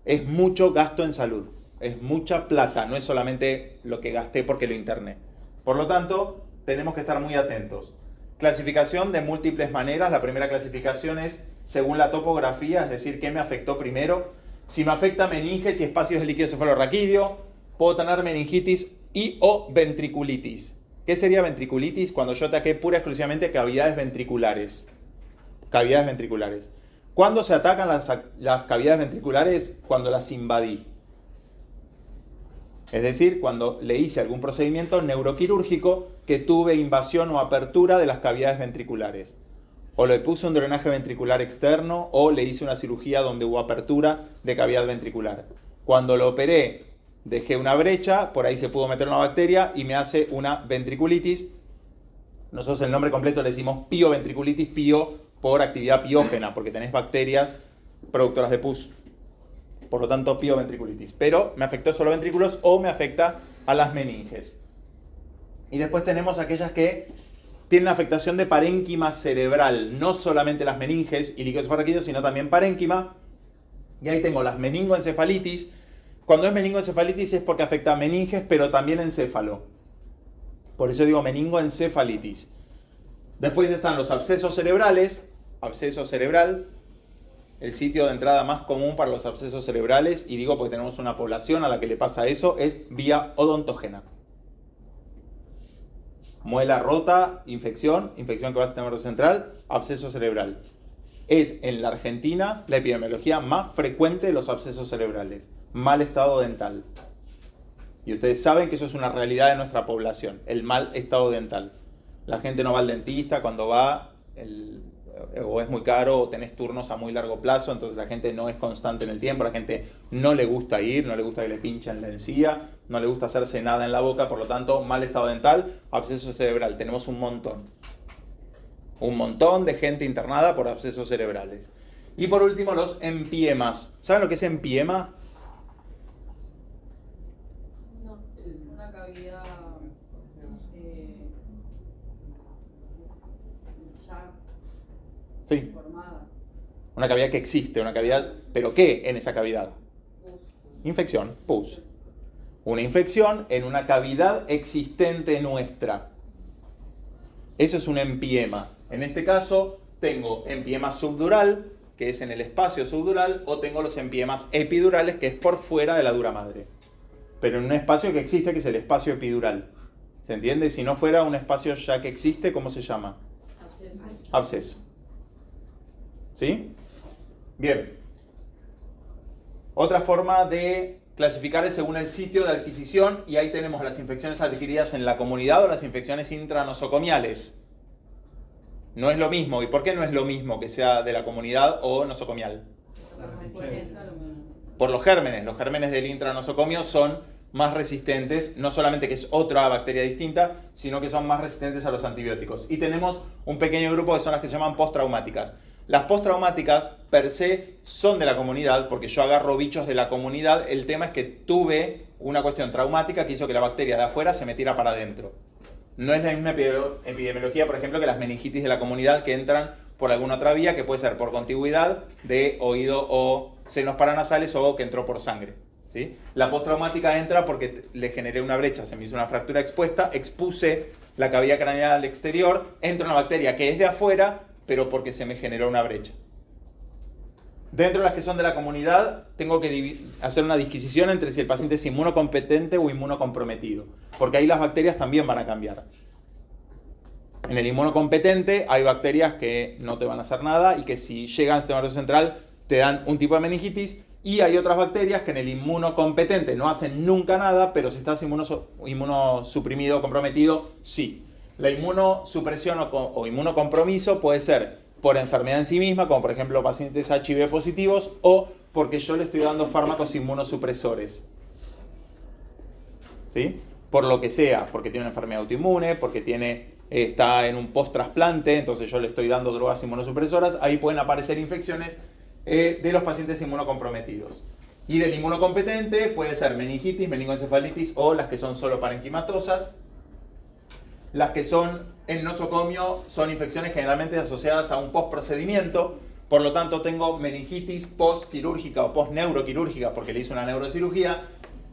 Es mucho gasto en salud, es mucha plata, no es solamente lo que gasté porque lo interné. Por lo tanto, tenemos que estar muy atentos. Clasificación de múltiples maneras. La primera clasificación es según la topografía, es decir, qué me afectó primero. Si me afecta meninges y espacios de líquido cefalorraquídeo, puedo tener meningitis y o ventriculitis. ¿Qué sería ventriculitis? Cuando yo ataqué pura y exclusivamente cavidades ventriculares. Cavidades ventriculares. ¿Cuándo se atacan las cavidades ventriculares? Cuando las invadí. Es decir, cuando le hice algún procedimiento neuroquirúrgico que tuve invasión o apertura de las cavidades ventriculares. O le puse un drenaje ventricular externo o le hice una cirugía donde hubo apertura de cavidad ventricular. Cuando lo operé, dejé una brecha, por ahí se pudo meter una bacteria y me hace una ventriculitis. Nosotros el nombre completo le decimos pioventriculitis, pio por actividad piógena, porque tenés bacterias productoras de pus. Por lo tanto, pioventriculitis. Pero me afectó solo ventrículos o me afecta a las meninges. Y después tenemos aquellas que tienen afectación de parénquima cerebral. No solamente las meninges y líquidos cefalorraquídeos, sino también parénquima. Y ahí tengo las meningoencefalitis. Cuando es meningoencefalitis es porque afecta a meninges, pero también encéfalo. Por eso digo meningoencefalitis. Después están los abscesos cerebrales. Absceso cerebral, el sitio de entrada más común para los abscesos cerebrales, y digo porque tenemos una población a la que le pasa eso, es vía odontógena. Muela rota, infección que va al sistema nervioso central, absceso cerebral. Es en la Argentina la epidemiología más frecuente de los abscesos cerebrales. Mal estado dental. Y ustedes saben que eso es una realidad de nuestra población, el mal estado dental. La gente no va al dentista cuando va, o es muy caro, o tenés turnos a muy largo plazo, entonces la gente no es constante en el tiempo, la gente no le gusta ir, no le gusta que le pinchen la encía, no le gusta hacerse nada en la boca, por lo tanto, mal estado dental, absceso cerebral, tenemos un montón de gente internada por abscesos cerebrales. Y por último, los empiemas. ¿Saben lo que es empiema? No, una cavidad ya Sí, formada. una cavidad que existe, una cavidad, ¿pero qué en esa cavidad? Pus. Infección, pus. Una infección en una cavidad existente nuestra. Eso es un empiema. En este caso, tengo empiema subdural, que es en el espacio subdural, o tengo los empiemas epidurales, que es por fuera de la dura madre. Pero en un espacio que existe, que es el espacio epidural. ¿Se entiende? Si no fuera un espacio ya que existe, ¿cómo se llama? Absceso. Absceso. ¿Sí? Bien. Otra forma de clasificar es según el sitio de adquisición, y ahí tenemos las infecciones adquiridas en la comunidad o las infecciones intranosocomiales. No es lo mismo. ¿Y por qué no es lo mismo que sea de la comunidad o nosocomial? Por los gérmenes. Los gérmenes del intranosocomio son más resistentes, no solamente que es otra bacteria distinta, sino que son más resistentes a los antibióticos. Y tenemos un pequeño grupo que son las que se llaman postraumáticas. Las postraumáticas per se son de la comunidad, porque yo agarro bichos de la comunidad. El tema es que tuve una cuestión traumática que hizo que la bacteria de afuera se metiera para adentro. No es la misma epidemiología, por ejemplo, que las meningitis de la comunidad que entran por alguna otra vía, que puede ser por contigüidad de oído o senos paranasales, o que entró por sangre. ¿Sí? La postraumática entra porque le generé una brecha, se me hizo una fractura expuesta, expuse la cavidad craneal al exterior, entra una bacteria que es de afuera, pero porque se me generó una brecha. Dentro de las que son de la comunidad, tengo que hacer una disquisición entre si el paciente es inmunocompetente o inmunocomprometido, porque ahí las bacterias también van a cambiar. En el inmunocompetente hay bacterias que no te van a hacer nada y que si llegan al sistema nervioso central te dan un tipo de meningitis, y hay otras bacterias que en el inmunocompetente no hacen nunca nada, pero si estás inmunosuprimido o comprometido, sí. La inmunosupresión o inmunocompromiso puede ser por enfermedad en sí misma, como por ejemplo pacientes HIV positivos, o porque yo le estoy dando fármacos inmunosupresores. ¿Sí? Por lo que sea, porque tiene una enfermedad autoinmune, porque está en un post-trasplante, entonces yo le estoy dando drogas inmunosupresoras, ahí pueden aparecer infecciones de los pacientes inmunocomprometidos. Y del inmunocompetente puede ser meningitis, meningoencefalitis, o las que son solo parenquimatosas. Las que son en nosocomio son infecciones generalmente asociadas a un postprocedimiento. Por lo tanto, tengo meningitis postquirúrgica o postneuroquirúrgica porque le hice una neurocirugía.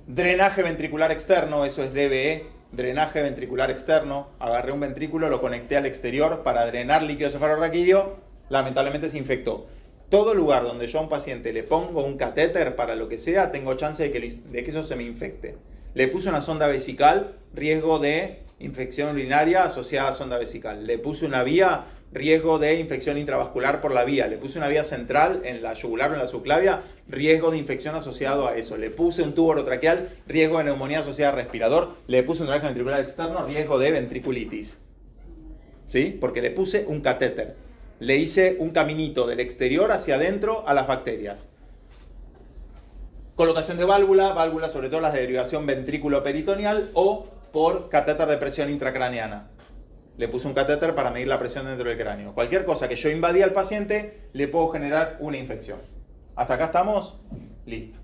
Drenaje ventricular externo, eso es DVE, drenaje ventricular externo. Agarré un ventrículo, lo conecté al exterior para drenar líquido cefalorraquídeo. Lamentablemente se infectó. Todo lugar donde yo a un paciente le pongo un catéter para lo que sea, tengo chance de que eso se me infecte. Le puse una sonda vesical, riesgo de infección urinaria asociada a sonda vesical. Le puse una vía, riesgo de infección intravascular por la vía. Le puse una vía central en la yugular o en la subclavia, riesgo de infección asociado a eso. Le puse un tubo orotraqueal, riesgo de neumonía asociada al respirador. Le puse un drenaje ventricular externo, riesgo de ventriculitis. ¿Sí? Porque le puse un catéter. Le hice un caminito del exterior hacia adentro a las bacterias. Colocación de válvulas sobre todo las de derivación ventrículo-peritoneal o por catéter de presión intracraneana. Le puse un catéter para medir la presión dentro del cráneo. Cualquier cosa que yo invadía al paciente, le puedo generar una infección. ¿Hasta acá estamos? Listo.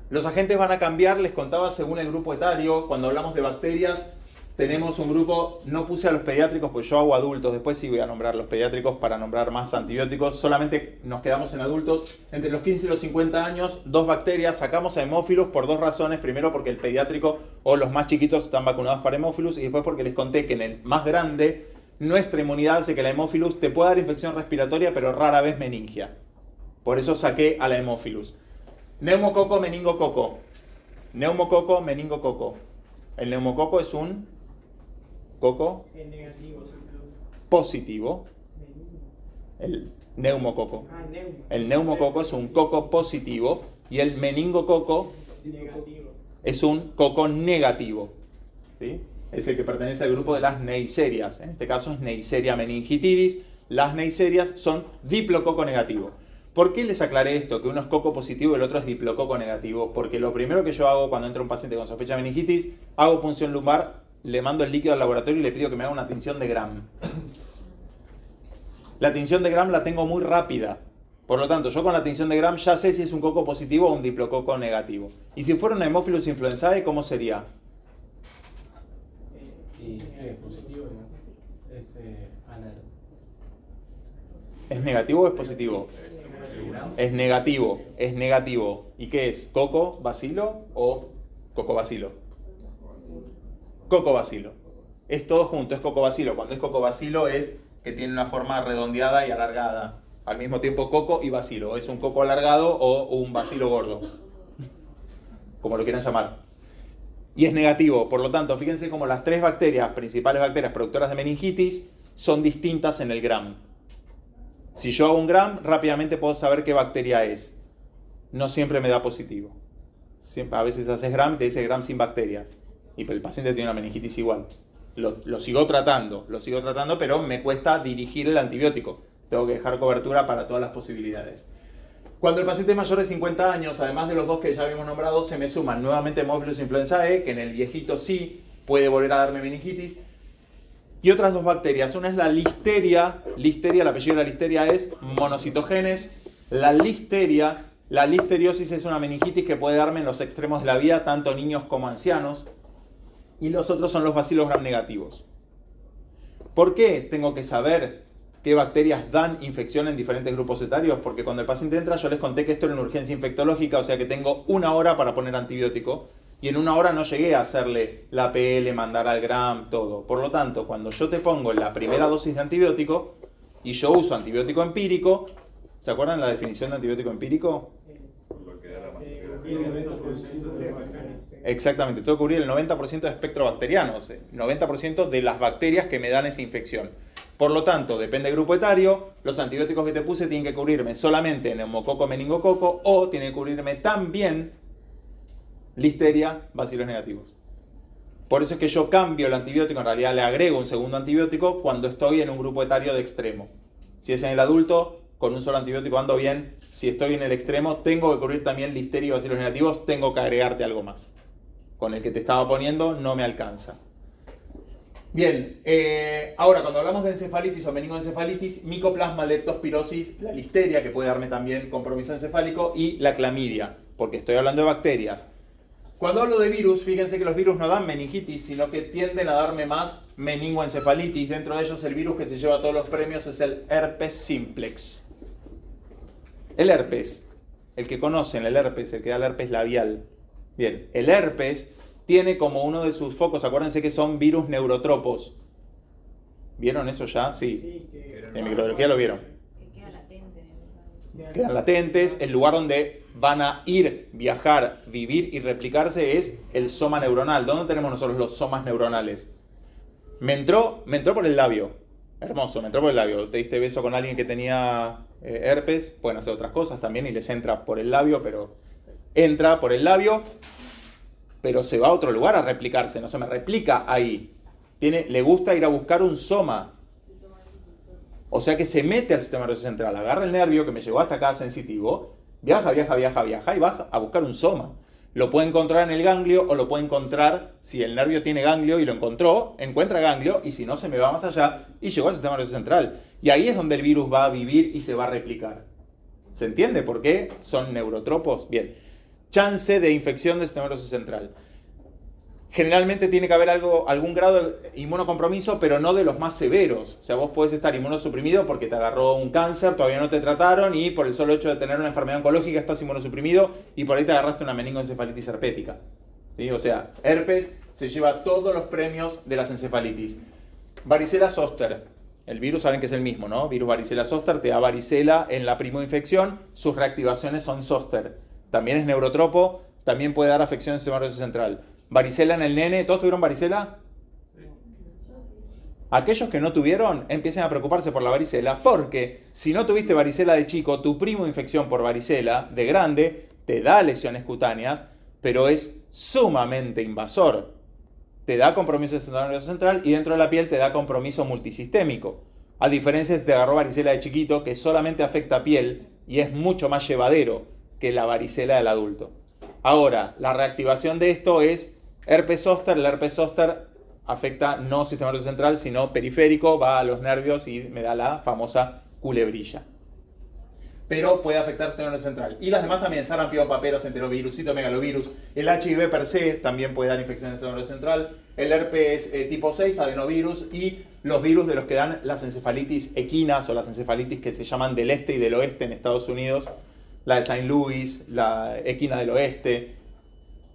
Los agentes van a cambiar, les contaba, según el grupo etario. Cuando hablamos de bacterias, tenemos un grupo, no puse a los pediátricos, pues yo hago adultos, después sí voy a nombrar los pediátricos para nombrar más antibióticos. Solamente nos quedamos en adultos. Entre los 15 y los 50 años, 2 bacterias. Sacamos a Haemophilus por 2 razones. Primero, porque el pediátrico o los más chiquitos están vacunados para Haemophilus. Y después porque les conté que en el más grande, nuestra inmunidad hace que la Haemophilus te pueda dar infección respiratoria, pero rara vez meningia. Por eso saqué a la Haemophilus. Neumococo, meningococo. Neumococo, meningococo. El neumococo es un coco Es negativo, positivo. El neumococo. neum. El neumococo es un coco positivo y el meningococo Negativo. es un coco negativo. ¿Sí? Es el que pertenece al grupo de las neiserias. En este caso es Neisseria meningitidis. Las neiserias son diplococo negativo. ¿Por qué les aclaré esto? Que uno es coco positivo y el otro es diplococo negativo. Porque lo primero que yo hago cuando entra un paciente con sospecha de meningitis, hago punción lumbar, le mando el líquido al laboratorio y le pido que me haga una tinción de Gram. La tinción de Gram la tengo muy rápida. Por lo tanto, yo con la tinción de Gram ya sé si es un coco positivo o un diplococo negativo. Y si fuera una Haemophilus influenzae, ¿cómo sería? ¿Y qué es positivo? Es anal. ¿Es negativo o es positivo? Es negativo, es negativo. ¿Y qué es? ¿Coco bacilo o coco bacilo? Coco bacilo. Es todo junto, es coco bacilo. Cuando es coco bacilo es que tiene una forma redondeada y alargada. Al mismo tiempo coco y bacilo. Es un coco alargado o un bacilo gordo. Como lo quieran llamar. Y es negativo. Por lo tanto, fíjense cómo las 3 bacterias, principales bacterias productoras de meningitis, son distintas en el Gram. Si yo hago un Gram, rápidamente puedo saber qué bacteria es. No siempre me da positivo. Siempre, a veces haces Gram y te dice Gram sin bacterias. Y el paciente tiene una meningitis igual. Lo sigo tratando, pero me cuesta dirigir el antibiótico. Tengo que dejar cobertura para todas las posibilidades. Cuando el paciente es mayor de 50 años, además de los 2 que ya habíamos nombrado, se me suman nuevamente Haemophilus influenzae, que en el viejito sí puede volver a darme meningitis, y otras 2 bacterias. Una es la listeria. Listeria, el apellido de la listeria es monocitogenes. La listeriosis es una meningitis que puede darme en los extremos de la vía, tanto niños como ancianos. Y los otros son los bacilos gram negativos. ¿Por qué tengo que saber qué bacterias dan infección en diferentes grupos etarios? Porque cuando el paciente entra, yo les conté que esto era una urgencia infectológica, o sea que tengo 1 hora para poner antibiótico. Y en 1 hora no llegué a hacerle la PL, mandar al Gram, todo. Por lo tanto, cuando yo te pongo la primera dosis de antibiótico y yo uso antibiótico empírico, ¿se acuerdan la definición de antibiótico empírico? Exactamente, tengo que cubrir el 90% de espectro bacteriano, 90% de las bacterias que me dan esa infección. Por lo tanto, depende del grupo etario, los antibióticos que te puse tienen que cubrirme solamente neumococo, meningococo, o tienen que cubrirme también listeria, bacilos negativos. Por eso es que yo cambio el antibiótico, en realidad le agrego un segundo antibiótico cuando estoy en un grupo etario de extremo. Si es en el adulto, con un solo antibiótico ando bien. Si estoy en el extremo, tengo que cubrir también listeria y bacilos negativos, tengo que agregarte algo más. Con el que te estaba poniendo no me alcanza. Bien, ahora cuando hablamos de encefalitis o meningoencefalitis, micoplasma, leptospirosis, la listeria, que puede darme también compromiso encefálico, y la clamidia, porque estoy hablando de bacterias. Cuando hablo de virus, fíjense que los virus no dan meningitis, sino que tienden a darme más meningoencefalitis. Dentro de ellos el virus que se lleva todos los premios es el herpes simplex. El herpes, el que conocen, el herpes, el que da el herpes labial. Bien, el herpes tiene como uno de sus focos, acuérdense que son virus neurotropos. ¿Vieron eso ya? Sí. En microbiología lo vieron. Que queda latente. Quedan latentes, el lugar donde van a ir, viajar, vivir y replicarse es el soma neuronal. ¿Dónde tenemos nosotros los somas neuronales? Me entró por el labio. Hermoso, me entró por el labio. Te diste beso con alguien que tenía herpes, pueden hacer otras cosas también y les entra por el labio, pero entra por el labio, pero se va a otro lugar a replicarse, no se me replica ahí. Le gusta ir a buscar un soma. O sea que se mete al sistema nervioso central, agarra el nervio que me llegó hasta acá sensitivo, viaja y va a buscar un soma. Lo puede encontrar en el ganglio o lo puede encontrar, si el nervio tiene ganglio y lo encuentra ganglio, y si no se me va más allá y llegó al sistema nervioso central. Y ahí es donde el virus va a vivir y se va a replicar. ¿Se entiende por qué son neurotropos? Bien. Chance de infección del sistema nervioso central. Generalmente tiene que haber algún grado de inmunocompromiso, pero no de los más severos. O sea, vos podés estar inmunosuprimido porque te agarró un cáncer, todavía no te trataron y por el solo hecho de tener una enfermedad oncológica estás inmunosuprimido y por ahí te agarraste una meningoencefalitis herpética. ¿Sí? O sea, herpes se lleva todos los premios de las encefalitis. Varicela zoster. El virus saben que es el mismo, ¿no? Virus varicela zoster te da varicela en la primoinfección, sus reactivaciones son zoster. También es neurotropo, también puede dar afección del sistema nervioso central. Varicela en el nene, ¿todos tuvieron varicela? Sí. Aquellos que no tuvieron, empiecen a preocuparse por la varicela, porque si no tuviste varicela de chico, tu primo infección por varicela de grande te da lesiones cutáneas, pero es sumamente invasor. Te da compromiso del sistema nervioso central y dentro de la piel te da compromiso multisistémico. A diferencia de si te agarró varicela de chiquito, que solamente afecta piel y es mucho más llevadero que la varicela del adulto. Ahora, la reactivación de esto es herpes zóster. El herpes zóster afecta no sistema nervioso central, sino periférico, va a los nervios y me da la famosa culebrilla. Pero puede afectar el sistema nervioso central. Y las demás también, sarampión, paperas, enterovirus, citomegalovirus. El HIV per se también puede dar infección del sistema nervioso central. El herpes tipo 6, adenovirus y los virus de los que dan las encefalitis equinas o las encefalitis que se llaman del este y del oeste en Estados Unidos. La de Saint Louis, la equina del oeste,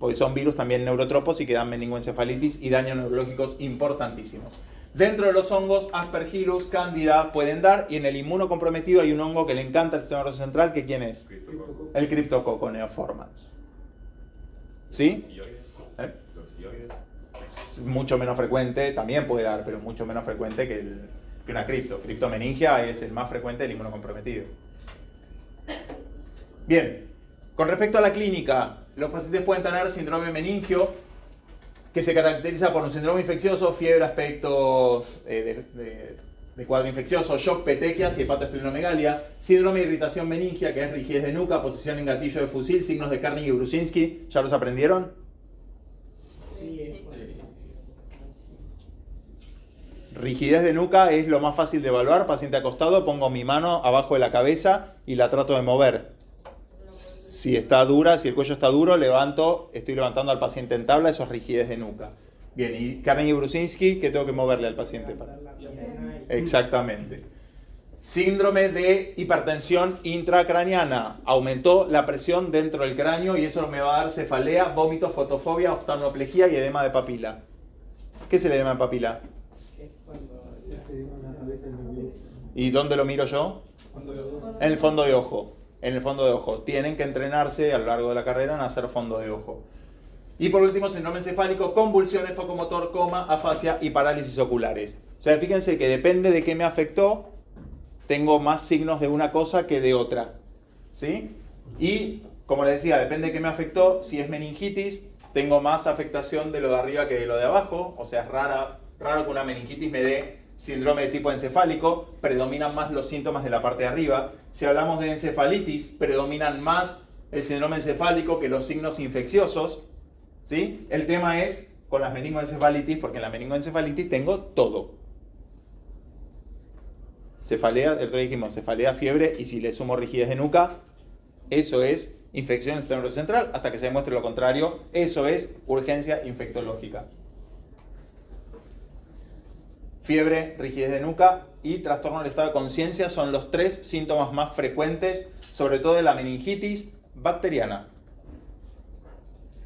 porque son virus también neurotropos y que dan meningoencefalitis y daños neurológicos importantísimos. Dentro de los hongos, Aspergillus, Cándida pueden dar, y en el inmunocomprometido hay un hongo que le encanta al sistema nervioso central, que ¿quién es? El Cryptococcus neoformans. ¿Sí? Mucho menos frecuente, también puede dar, pero mucho menos frecuente que una criptomeningia es el más frecuente del inmunocomprometido. Bien, con respecto a la clínica, los pacientes pueden tener síndrome meningio, que se caracteriza por un síndrome infeccioso, fiebre, aspecto de cuadro infeccioso, shock, petequias y hepatoesplenomegalia, síndrome de irritación meningia, que es rigidez de nuca, posición en gatillo de fusil, signos de Carnegie y Brusinski. ¿Ya los aprendieron? Sí, Rigidez de nuca es lo más fácil de evaluar. Paciente acostado, pongo mi mano abajo de la cabeza y la trato de mover. Si está dura, si el cuello está duro, estoy levantando al paciente en tabla, eso es rigidez de nuca. Bien, y Carnegie y Brusinski, ¿qué tengo que moverle al paciente? Exactamente. Síndrome de hipertensión intracraniana. Aumentó la presión dentro del cráneo y eso me va a dar cefalea, vómito, fotofobia, oftalmoplejía y edema de papila. ¿Qué es el edema de papila? ¿Y dónde lo miro yo? En el fondo de ojo. En el fondo de ojo. Tienen que entrenarse a lo largo de la carrera en hacer fondo de ojo. Y por último, síndrome encefálico, convulsiones, focomotor, coma, afasia y parálisis oculares. O sea, fíjense que depende de qué me afectó, tengo más signos de una cosa que de otra. ¿Sí? Y, como les decía, depende de qué me afectó. Si es meningitis, tengo más afectación de lo de arriba que de lo de abajo. O sea, es raro que una meningitis me dé síndrome de tipo encefálico, predominan más los síntomas de la parte de arriba. Si hablamos de encefalitis, predominan más el síndrome encefálico que los signos infecciosos. ¿Sí? El tema es con las meningoencefalitis, porque en la meningoencefalitis tengo todo. Cefalea, el otro día dijimos, cefalea, fiebre, y si le sumo rigidez de nuca, eso es infección del sistema nervioso central. Hasta que se demuestre lo contrario, eso es urgencia infectológica. Fiebre, rigidez de nuca y trastorno del estado de conciencia son los 3 síntomas más frecuentes, sobre todo de la meningitis bacteriana.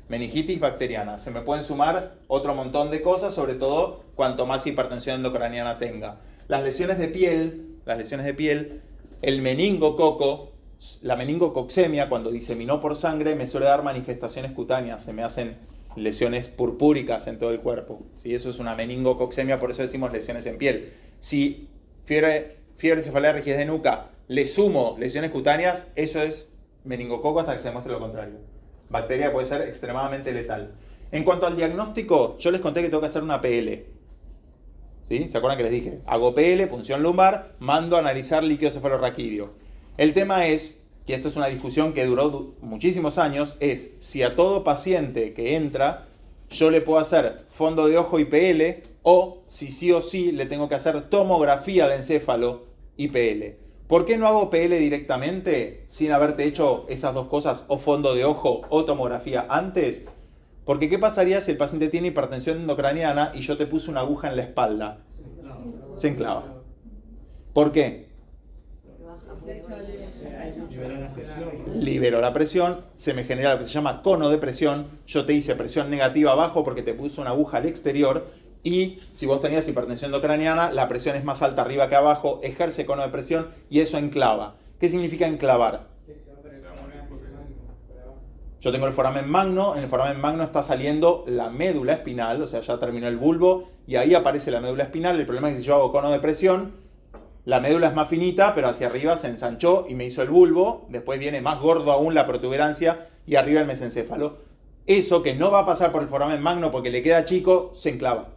Meningitis bacteriana. Se me pueden sumar otro montón de cosas, sobre todo cuanto más hipertensión endocraniana tenga. Las lesiones de piel, el meningococo, La meningococcemia, cuando diseminó por sangre, me suele dar manifestaciones cutáneas, se me hacen lesiones purpúricas en todo el cuerpo. ¿Sí? Eso es una meningococcemia, por eso decimos lesiones en piel. Si fiebre cefalea, rigidez de nuca, le sumo lesiones cutáneas, eso es meningococo hasta que se demuestre lo contrario. Bacteria puede ser extremadamente letal. En cuanto al diagnóstico, yo les conté que tengo que hacer una PL. ¿Sí? ¿Se acuerdan que les dije? Hago PL, punción lumbar, mando a analizar líquido cefalorraquídeo. El tema es, y esto es una discusión que duró muchísimos años, es si a todo paciente que entra yo le puedo hacer fondo de ojo y PL, o si sí o sí le tengo que hacer tomografía de encéfalo y PL. ¿Por qué no hago PL directamente sin haberte hecho esas dos cosas, o fondo de ojo o tomografía antes? Porque ¿qué pasaría si el paciente tiene hipertensión endocraniana y yo te puse una aguja en la espalda? Se enclava. ¿Por qué? Libero la presión, se me genera lo que se llama cono de presión. Yo te hice presión negativa abajo porque te puse una aguja al exterior, y si vos tenías hipertensión endocraniana, la presión es más alta arriba que abajo, ejerce cono de presión y eso enclava. ¿Qué significa enclavar? Yo tengo el foramen magno, en el foramen magno está saliendo la médula espinal, o sea, ya terminó el bulbo y ahí aparece la médula espinal. El problema es que si yo hago cono de presión, la médula es más finita, pero hacia arriba se ensanchó y me hizo el bulbo. Después viene más gordo aún la protuberancia y arriba el mesencéfalo. Eso que no va a pasar por el foramen magno porque le queda chico, se enclava.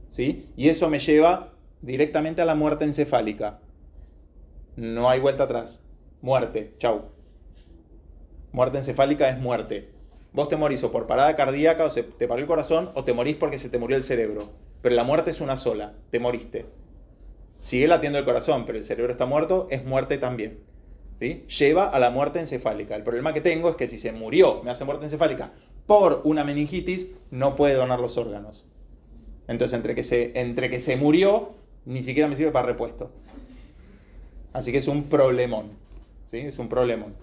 ¿Sí? Y eso me lleva directamente a la muerte encefálica. No hay vuelta atrás. Muerte. Chau. Muerte encefálica es muerte. Vos te morís o por parada cardíaca, o se te paró el corazón, o te morís porque se te murió el cerebro. Pero la muerte es una sola. Te moriste. Sigue latiendo el corazón, pero el cerebro está muerto, es muerte también. ¿Sí? Lleva a la muerte encefálica. El problema que tengo es que si se murió, me hace muerte encefálica por una meningitis, no puede donar los órganos. Entonces, entre que se murió, ni siquiera me sirve para repuesto. Así que es un problemón. ¿Sí? Es un problemón.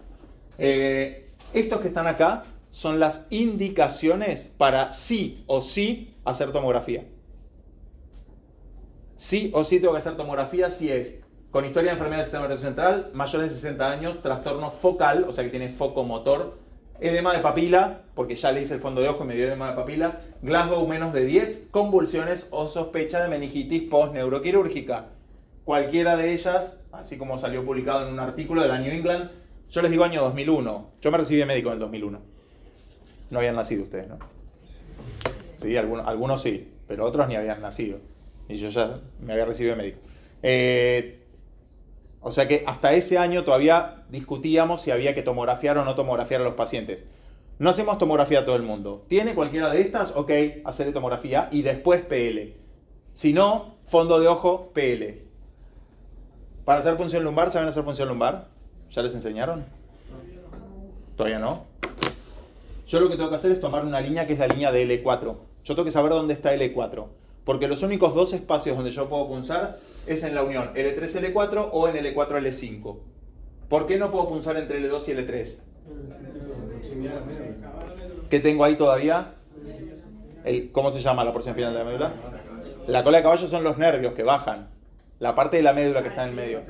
Estos que están acá son las indicaciones para sí o sí hacer tomografía. Sí o sí tengo que hacer tomografía si es con historia de enfermedad del sistema nervioso central, mayores de 60 años, trastorno focal, o sea que tiene foco motor, edema de papila, porque ya le hice el fondo de ojo y me dio edema de papila, Glasgow menos de 10, convulsiones o sospecha de meningitis post-neuroquirúrgica. Cualquiera de ellas, así como salió publicado en un artículo de la New England, yo les digo año 2001. Yo me recibí de médico en el 2001. No habían nacido ustedes, ¿no? Sí, algunos sí, pero otros ni habían nacido. Y yo ya me había recibido de médico. O sea que hasta ese año todavía discutíamos si había que tomografiar o no tomografiar a los pacientes. No hacemos tomografía a todo el mundo. ¿Tiene cualquiera de estas? Ok, hacerle tomografía y después PL. Si no, fondo de ojo, PL. Para hacer punción lumbar, ¿saben hacer punción lumbar? ¿Ya les enseñaron? ¿Todavía no? Yo lo que tengo que hacer es tomar una línea que es la línea de L4. Yo tengo que saber dónde está L4. Porque los únicos dos espacios donde yo puedo punzar es en la unión L3-L4 o en L4-L5. ¿Por qué no puedo punzar entre L2 y L3? ¿Qué tengo ahí todavía? ¿Cómo se llama la porción final de la médula? La cola de caballo son los nervios que bajan. La parte de la médula que está en el medio.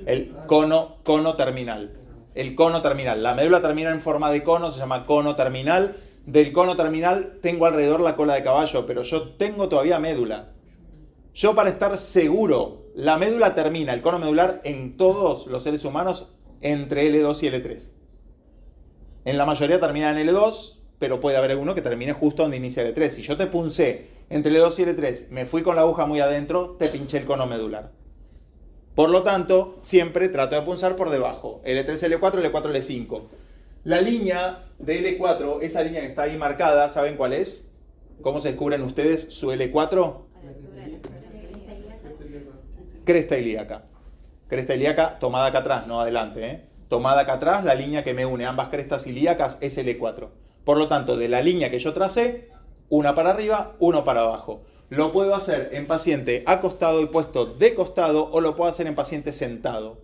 El cono terminal. El cono terminal. La médula termina en forma de cono, se llama cono terminal. Del cono terminal tengo alrededor la cola de caballo, pero yo tengo todavía médula. Yo, para estar seguro, la médula termina, el cono medular, en todos los seres humanos entre L2 y L3. En la mayoría termina en L2, pero puede haber uno que termine justo donde inicia L3. Si yo te puncé entre L2 y L3, me fui con la aguja muy adentro, te pinché el cono medular. Por lo tanto, siempre trato de punzar por debajo. L3, L4, L4, L5. La línea de L4, esa línea que está ahí marcada, ¿saben cuál es? ¿Cómo se descubren ustedes su L4? Cresta ilíaca. Cresta ilíaca tomada acá atrás, no adelante. Tomada acá atrás, la línea que me une ambas crestas ilíacas es L4. Por lo tanto, de la línea que yo tracé, una para arriba, uno para abajo. Lo puedo hacer en paciente acostado y puesto de costado, o lo puedo hacer en paciente sentado.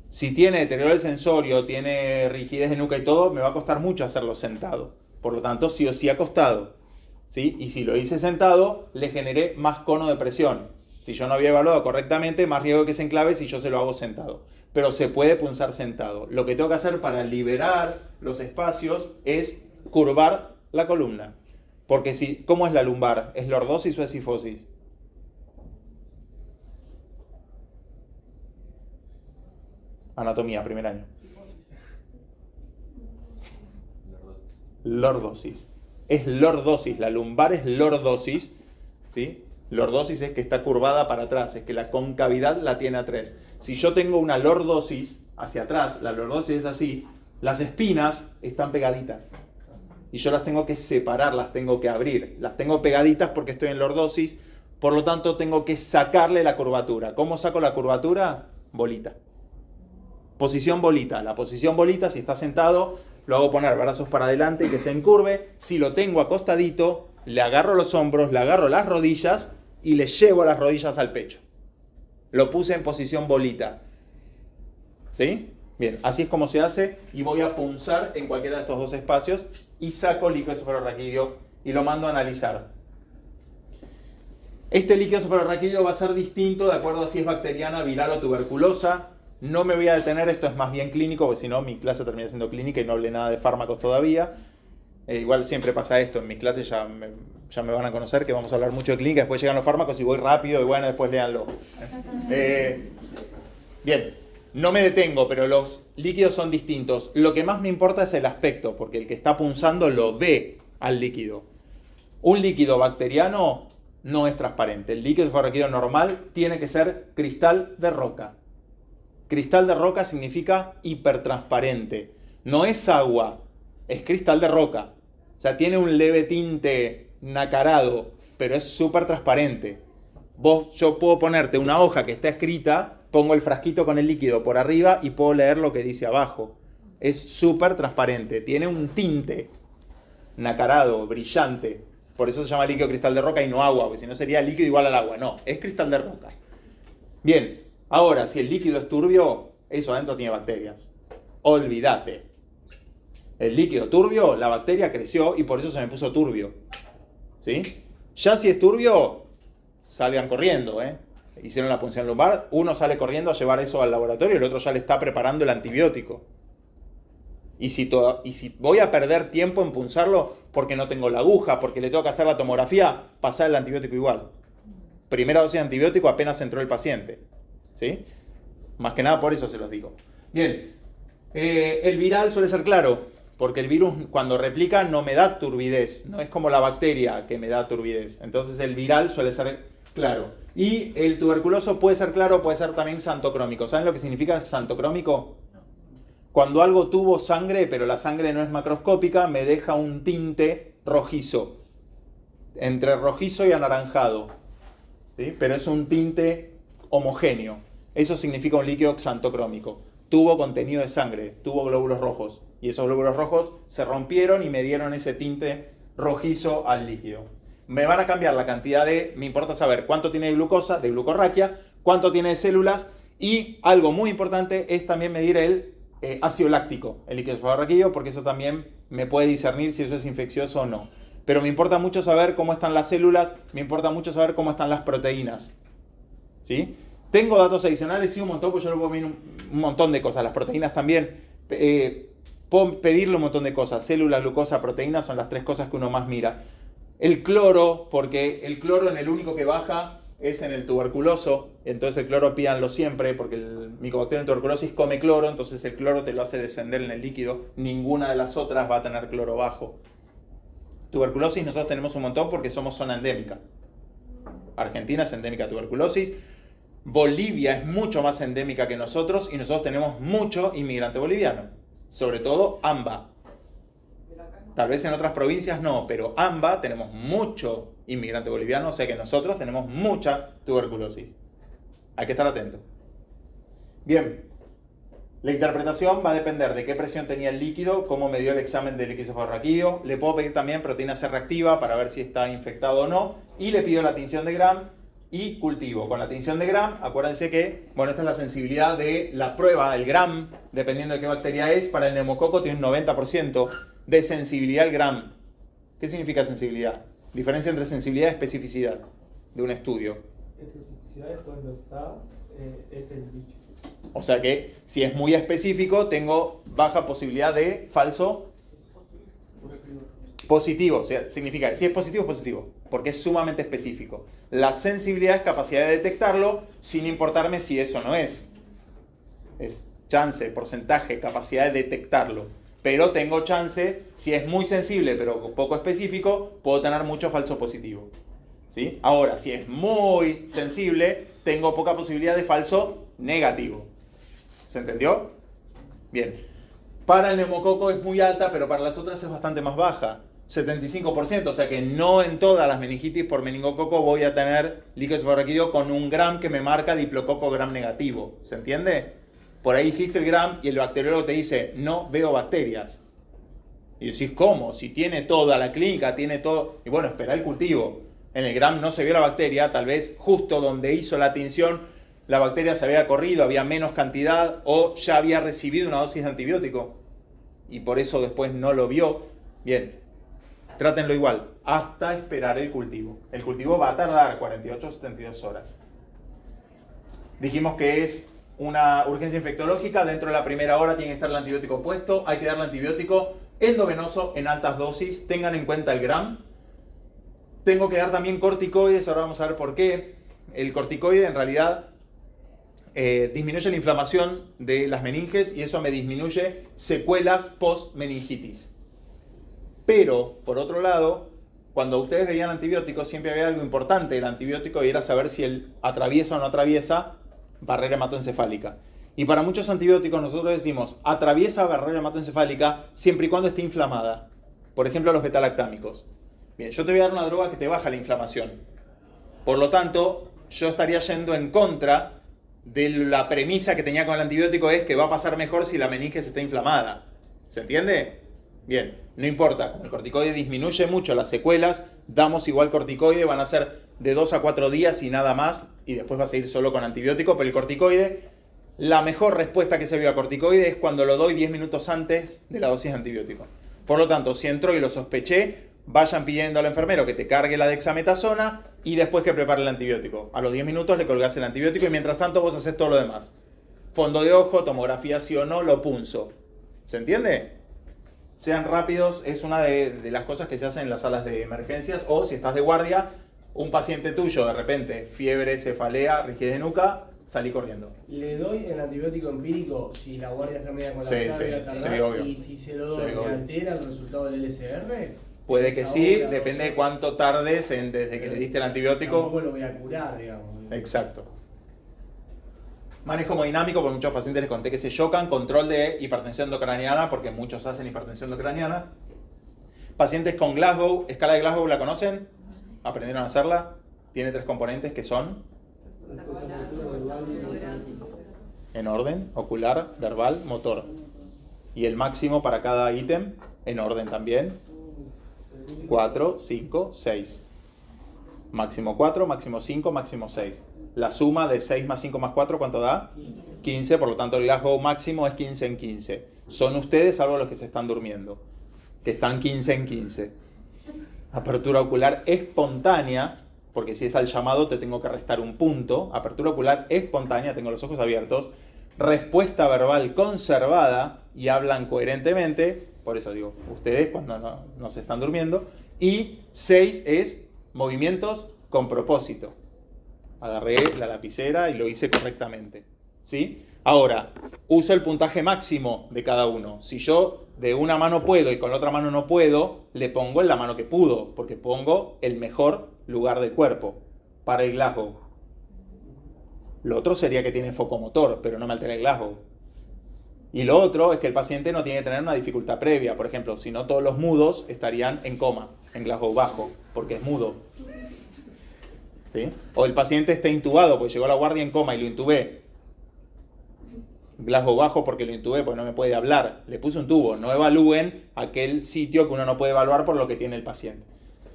Si tiene deterioro del sensorio, tiene rigidez de nuca y todo, me va a costar mucho hacerlo sentado. Por lo tanto, sí o sí acostado. ¿Sí? Y si lo hice sentado, le generé más cono de presión. Si yo no había evaluado correctamente, más riesgo que se enclave si yo se lo hago sentado. Pero se puede punzar sentado. Lo que tengo que hacer para liberar los espacios es curvar la columna. Porque si, ¿cómo es la lumbar? ¿Es lordosis o es sifosis? Anatomía, primer año. Lordosis. Es lordosis. La lumbar es lordosis. ¿Sí? Lordosis es que está curvada para atrás. Es que la concavidad la tiene atrás. Si yo tengo una lordosis hacia atrás, la lordosis es así, las espinas están pegaditas. Y yo las tengo que separar, las tengo que abrir. Las tengo pegaditas porque estoy en lordosis. Por lo tanto, tengo que sacarle la curvatura. ¿Cómo saco la curvatura? Bolita. Posición bolita. La posición bolita, si está sentado, lo hago poner brazos para adelante y que se encurve. Si lo tengo acostadito, le agarro los hombros, le agarro las rodillas y le llevo las rodillas al pecho. Lo puse en posición bolita. ¿Sí? Bien, así es como se hace y voy a punzar en cualquiera de estos dos espacios y saco líquido cefalorraquídeo y lo mando a analizar. Este líquido cefalorraquídeo va a ser distinto de acuerdo a si es bacteriana, viral o tuberculosa. No me voy a detener, esto es más bien clínico, porque si no mi clase termina siendo clínica y no hablé nada de fármacos todavía. Igual siempre pasa esto, en mis clases ya me van a conocer que vamos a hablar mucho de clínica, después llegan los fármacos y voy rápido y bueno, después léanlo. Bien, no me detengo, pero los líquidos son distintos. Lo que más me importa es el aspecto, porque el que está punzando lo ve al líquido. Un líquido bacteriano no es transparente. El líquido cefalorraquídeo normal tiene que ser cristal de roca. Cristal de roca significa hipertransparente. No es agua, es cristal de roca. O sea, tiene un leve tinte nacarado, pero es súper transparente. Yo puedo ponerte una hoja que está escrita, pongo el frasquito con el líquido por arriba y puedo leer lo que dice abajo. Es súper transparente, tiene un tinte nacarado, brillante. Por eso se llama líquido cristal de roca y no agua, porque si no sería líquido igual al agua. No, es cristal de roca. Bien, ahora, si el líquido es turbio, eso adentro tiene bacterias. Olvídate. El líquido turbio, la bacteria creció y por eso se me puso turbio. ¿Sí? Ya si es turbio, salgan corriendo, Hicieron la punción lumbar, uno sale corriendo a llevar eso al laboratorio y el otro ya le está preparando el antibiótico. Y si voy a perder tiempo en punzarlo porque no tengo la aguja, porque le tengo que hacer la tomografía, pasar el antibiótico igual. Primera dosis de antibiótico apenas entró el paciente. ¿Sí? Más que nada por eso se los digo. Bien, el viral suele ser claro, porque el virus cuando replica no me da turbidez, no es como la bacteria que me da turbidez. Entonces el viral suele ser claro. Y el tuberculoso puede ser claro, puede ser también xantocrómico. ¿Saben lo que significa xantocrómico? Cuando algo tuvo sangre, pero la sangre no es macroscópica, me deja un tinte rojizo, entre rojizo y anaranjado. ¿Sí? Pero es un tinte homogéneo. Eso significa un líquido xantocrómico. Tuvo contenido de sangre, tuvo glóbulos rojos. Y esos glóbulos rojos se rompieron y me dieron ese tinte rojizo al líquido. Me van a cambiar la cantidad me importa saber cuánto tiene de glucosa, de glucorraquia, cuánto tiene de células y algo muy importante es también medir el ácido láctico, el líquido cefalorraquídeo, porque eso también me puede discernir si eso es infeccioso o no. Pero me importa mucho saber cómo están las células, me importa mucho saber cómo están las proteínas. ¿Sí? Tengo datos adicionales, sí, un montón, pues yo le puedo medir un montón de cosas. Las proteínas también, puedo pedirle un montón de cosas. Célula, glucosa, proteínas son las tres cosas que uno más mira. El cloro, porque el cloro en el único que baja es en el tuberculoso, entonces el cloro pídanlo siempre, porque el Mycobacterium tuberculosis come cloro, entonces el cloro te lo hace descender en el líquido, ninguna de las otras va a tener cloro bajo. Tuberculosis nosotros tenemos un montón porque somos zona endémica. Argentina es endémica de tuberculosis, Bolivia es mucho más endémica que nosotros y nosotros tenemos mucho inmigrante boliviano, sobre todo AMBA. Tal vez en otras provincias no, pero AMBA tenemos mucho inmigrante boliviano, o sea que nosotros tenemos mucha tuberculosis. Hay que estar atento. Bien, la interpretación va a depender de qué presión tenía el líquido, cómo me dio el examen del líquido cefalorraquídeo. Le puedo pedir también proteína C reactiva para ver si está infectado o no. Y le pido la tinción de Gram y cultivo. Con la tinción de Gram, acuérdense que, bueno, esta es la sensibilidad de la prueba, el Gram, dependiendo de qué bacteria es. Para el neumococo tiene un 90% de sensibilidad al Gram. ¿Qué significa sensibilidad? Diferencia entre sensibilidad y especificidad de un estudio. especificidades cuando está es el bicho. O sea que si es muy específico, tengo baja posibilidad de falso positivo. O sea, significa, si es positivo, porque es sumamente específico. La sensibilidad es capacidad de detectarlo sin importarme si eso no es. Es chance, porcentaje, capacidad de detectarlo. Pero tengo chance, si es muy sensible pero poco específico, puedo tener mucho falso positivo. ¿Sí? Ahora, si es muy sensible, tengo poca posibilidad de falso negativo. ¿Se entendió? Bien. Para el neumococo es muy alta, pero para las otras es bastante más baja. 75%, o sea que no en todas las meningitis por meningococo voy a tener líquido cefalorraquídeo con un gram que me marca diplococo gram negativo. ¿Se entiende? Por ahí hiciste el gram y el bacteriólogo te dice, no veo bacterias. Y decís, ¿cómo? Si tiene toda la clínica, tiene todo... Y bueno, espera el cultivo. En el gram no se vio la bacteria, tal vez justo donde hizo la tinción, la bacteria se había corrido, había menos cantidad o ya había recibido una dosis de antibiótico. Y por eso después no lo vio. Bien, trátenlo igual, hasta esperar el cultivo. El cultivo va a tardar 48 o 72 horas. Dijimos que es una urgencia infectológica, dentro de la primera hora tiene que estar el antibiótico puesto, hay que darle antibiótico endovenoso en altas dosis, tengan en cuenta el gram. Tengo que dar también corticoides, ahora vamos a ver por qué. El corticoide en realidad disminuye la inflamación de las meninges y eso me disminuye secuelas post-meningitis. Pero, por otro lado, cuando ustedes veían antibióticos, siempre había algo importante del antibiótico y era saber si él atraviesa o no atraviesa barrera hematoencefálica. Y para muchos antibióticos nosotros decimos atraviesa barrera hematoencefálica siempre y cuando esté inflamada. Por ejemplo, los betalactámicos. Bien, yo te voy a dar una droga que te baja la inflamación. Por lo tanto, yo estaría yendo en contra de la premisa que tenía con el antibiótico, es que va a pasar mejor si la meninges está inflamada. ¿Se entiende? Bien, no importa. Como el corticoide disminuye mucho las secuelas, damos igual corticoide, van a ser de 2 a 4 días y nada más, y después va a seguir solo con antibiótico, pero el corticoide, la mejor respuesta que se vio a corticoide es cuando lo doy 10 minutos antes de la dosis de antibiótico. Por lo tanto, si entró y lo sospeché, vayan pidiendo al enfermero que te cargue la dexametasona y después que prepare el antibiótico. A los 10 minutos le colgás el antibiótico y mientras tanto vos haces todo lo demás. Fondo de ojo, tomografía sí o no, lo punzo. ¿Se entiende? Sean rápidos, es una de las cosas que se hacen en las salas de emergencias, o si estás de guardia, un paciente tuyo de repente, fiebre, cefalea, rigidez de nuca, salí corriendo. ¿Le doy el antibiótico empírico si la guardia está media colapsada y va a tardar? Sí, obvio. Y si se lo doy, Sí, ¿me obvio. altera el resultado del LSR? Puede que sí, Ahora, depende de cuánto tardes desde que le diste el antibiótico. Tampoco lo voy a curar, digamos. Exacto. Manejo hemodinámico, por muchos pacientes les conté que se chocan. Control de hipertensión endocraniana, porque muchos hacen hipertensión endocraniana. Pacientes con Glasgow, escala de Glasgow, ¿la conocen? ¿Aprendieron a hacerla? Tiene 3 componentes que son en orden, ocular, verbal, motor. Y el máximo para cada ítem, en orden también. 4, 5, 6. Máximo 4, máximo 5, máximo 6. La suma de 6 más 5 más 4, ¿cuánto da? 15, por lo tanto el Glasgow máximo es 15 en 15. Son ustedes, salvo los que se están durmiendo, que están 15 en 15. Apertura ocular espontánea, porque si es al llamado te tengo que restar un punto. Apertura ocular espontánea, tengo los ojos abiertos. Respuesta verbal conservada y hablan coherentemente. Por eso digo, ustedes cuando no se están durmiendo. Y 6 es movimientos con propósito. Agarré la lapicera y lo hice correctamente. ¿Sí? Ahora, uso el puntaje máximo de cada uno. Si yo de una mano puedo y con la otra mano no puedo, le pongo en la mano que pudo, porque pongo el mejor lugar del cuerpo para el Glasgow. Lo otro sería que tiene focomotor, pero no me altera el Glasgow. Y lo otro es que el paciente no tiene que tener una dificultad previa. Por ejemplo, si no todos los mudos estarían en coma, en Glasgow bajo, porque es mudo. ¿Sí? O el paciente está intubado, porque llegó a la guardia en coma y lo intubé. Glasgow bajo porque lo intubé, porque no me puede hablar. Le puse un tubo. No evalúen aquel sitio que uno no puede evaluar por lo que tiene el paciente.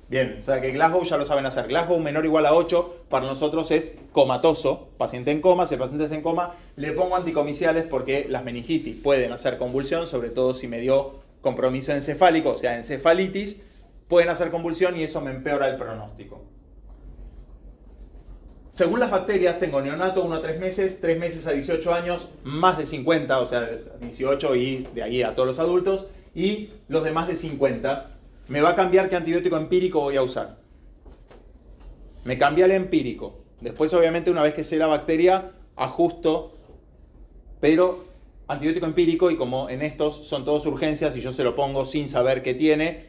Bien, o sea que Glasgow ya lo saben hacer. Glasgow menor o igual a 8 para nosotros es comatoso. Paciente en coma, si el paciente está en coma, le pongo anticomiciales porque las meningitis pueden hacer convulsión, sobre todo si me dio compromiso encefálico, o sea, encefalitis, pueden hacer convulsión y eso me empeora el pronóstico. Según las bacterias, tengo neonato 1 a 3 meses, 3 meses a 18 años, más de 50, o sea, 18 y de ahí a todos los adultos, y los de más de 50. Me va a cambiar qué antibiótico empírico voy a usar. Me cambia el empírico. Después, obviamente, una vez que sé la bacteria, ajusto, pero antibiótico empírico, y como en estos son todos urgencias y yo se lo pongo sin saber qué tiene,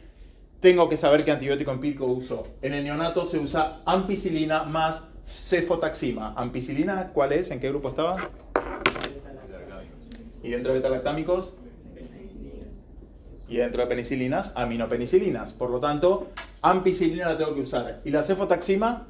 tengo que saber qué antibiótico empírico uso. En el neonato se usa ampicilina más cefotaxima. ¿Ampicilina cuál es? ¿En qué grupo estaba? ¿Y dentro de beta-lactámicos? Y dentro de penicilinas, aminopenicilinas. Por lo tanto, ampicilina la tengo que usar. ¿Y la cefotaxima?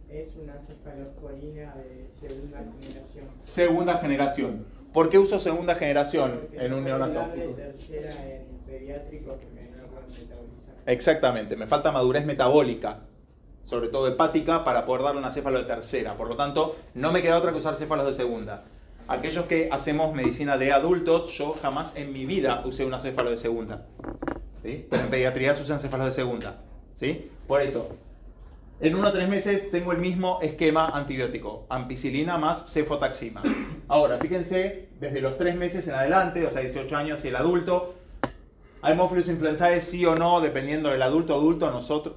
Es una cefalosporina de segunda generación. Segunda generación. ¿Por qué uso segunda generación Porque en un neonato? es tercera en pediátricos porque no lo pueden metabolizar. Exactamente, me falta madurez metabólica, sobre todo hepática, para poder darle una céfalo de tercera. Por lo tanto, no me queda otra que usar céfalos de segunda. Aquellos que hacemos medicina de adultos, yo jamás en mi vida usé una céfalo de segunda. ¿Sí? Pero en pediatría se usan céfalos de segunda. ¿Sí? Por eso, en 1 a 3 meses tengo el mismo esquema antibiótico, ampicilina más cefotaxima. Ahora, fíjense, desde los 3 meses en adelante, o sea, 18 años y el adulto, Haemophilus influenzae sí o no, dependiendo del adulto, nosotros,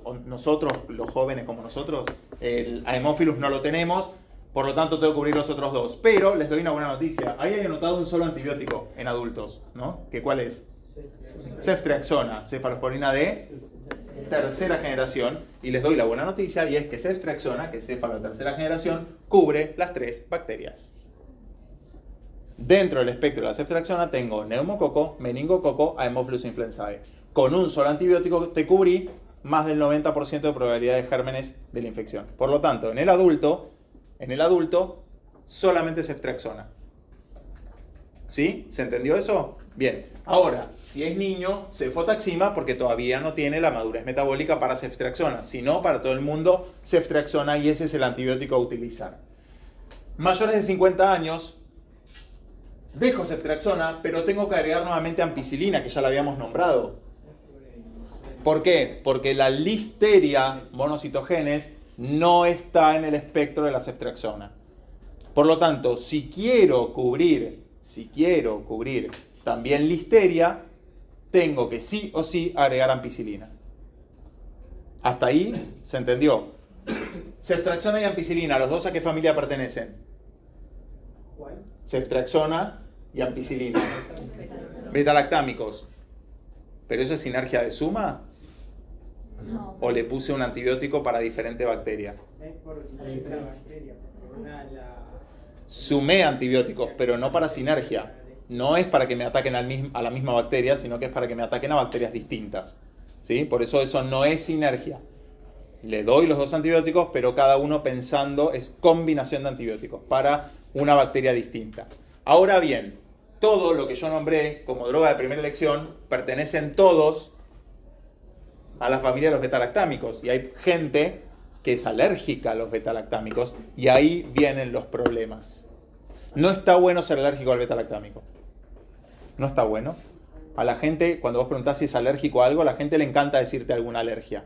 los jóvenes como nosotros, el Haemophilus no lo tenemos, por lo tanto tengo que cubrir los otros dos. Pero les doy una buena noticia, ahí hay anotado un solo antibiótico en adultos, ¿no? ¿Qué cuál es? Ceftriaxona, cefalosporina de tercera generación, y les doy la buena noticia, y es que ceftriaxona, que es cefalo de tercera generación, cubre las 3 bacterias. Dentro del espectro de la ceftriaxona tengo neumococo, meningococo, Haemophilus influenzae. Con un solo antibiótico te cubrí más del 90% de probabilidad de gérmenes de la infección. Por lo tanto, en el adulto solamente ceftriaxona. ¿Sí? ¿Se entendió eso? Bien. Ahora, si es niño, cefotaxima, porque todavía no tiene la madurez metabólica para ceftriaxona. Si no, para todo el mundo, ceftriaxona, y ese es el antibiótico a utilizar. Mayores de 50 años, dejo ceftriaxona, pero tengo que agregar nuevamente ampicilina, que ya la habíamos nombrado. ¿Por qué? Porque la Listeria monocitogenes no está en el espectro de la ceftriaxona. Por lo tanto, si quiero cubrir también Listeria, tengo que sí o sí agregar ampicilina. ¿Hasta ahí se entendió? Ceftriaxona y ampicilina, ¿los dos a qué familia pertenecen? ¿Cuál? Ceftriaxona y ampicilina. Beta-lactámicos. ¿Pero eso es sinergia de suma? No. ¿O le puse un antibiótico para diferente bacteria? Es por la bacteria, por una la... Sumé antibióticos, pero no para sinergia. No es para que me ataquen a la misma bacteria, sino que es para que me ataquen a bacterias distintas. ¿Sí? Por eso no es sinergia. Le doy los dos antibióticos, pero cada uno pensando es combinación de antibióticos para una bacteria distinta. Ahora bien, todo lo que yo nombré como droga de primera elección pertenecen todos a la familia de los beta-lactámicos. Y hay gente que es alérgica a los beta-lactámicos, y ahí vienen los problemas. No está bueno ser alérgico al beta-lactámico. No está bueno. A la gente, cuando vos preguntás si es alérgico a algo, a la gente le encanta decirte alguna alergia.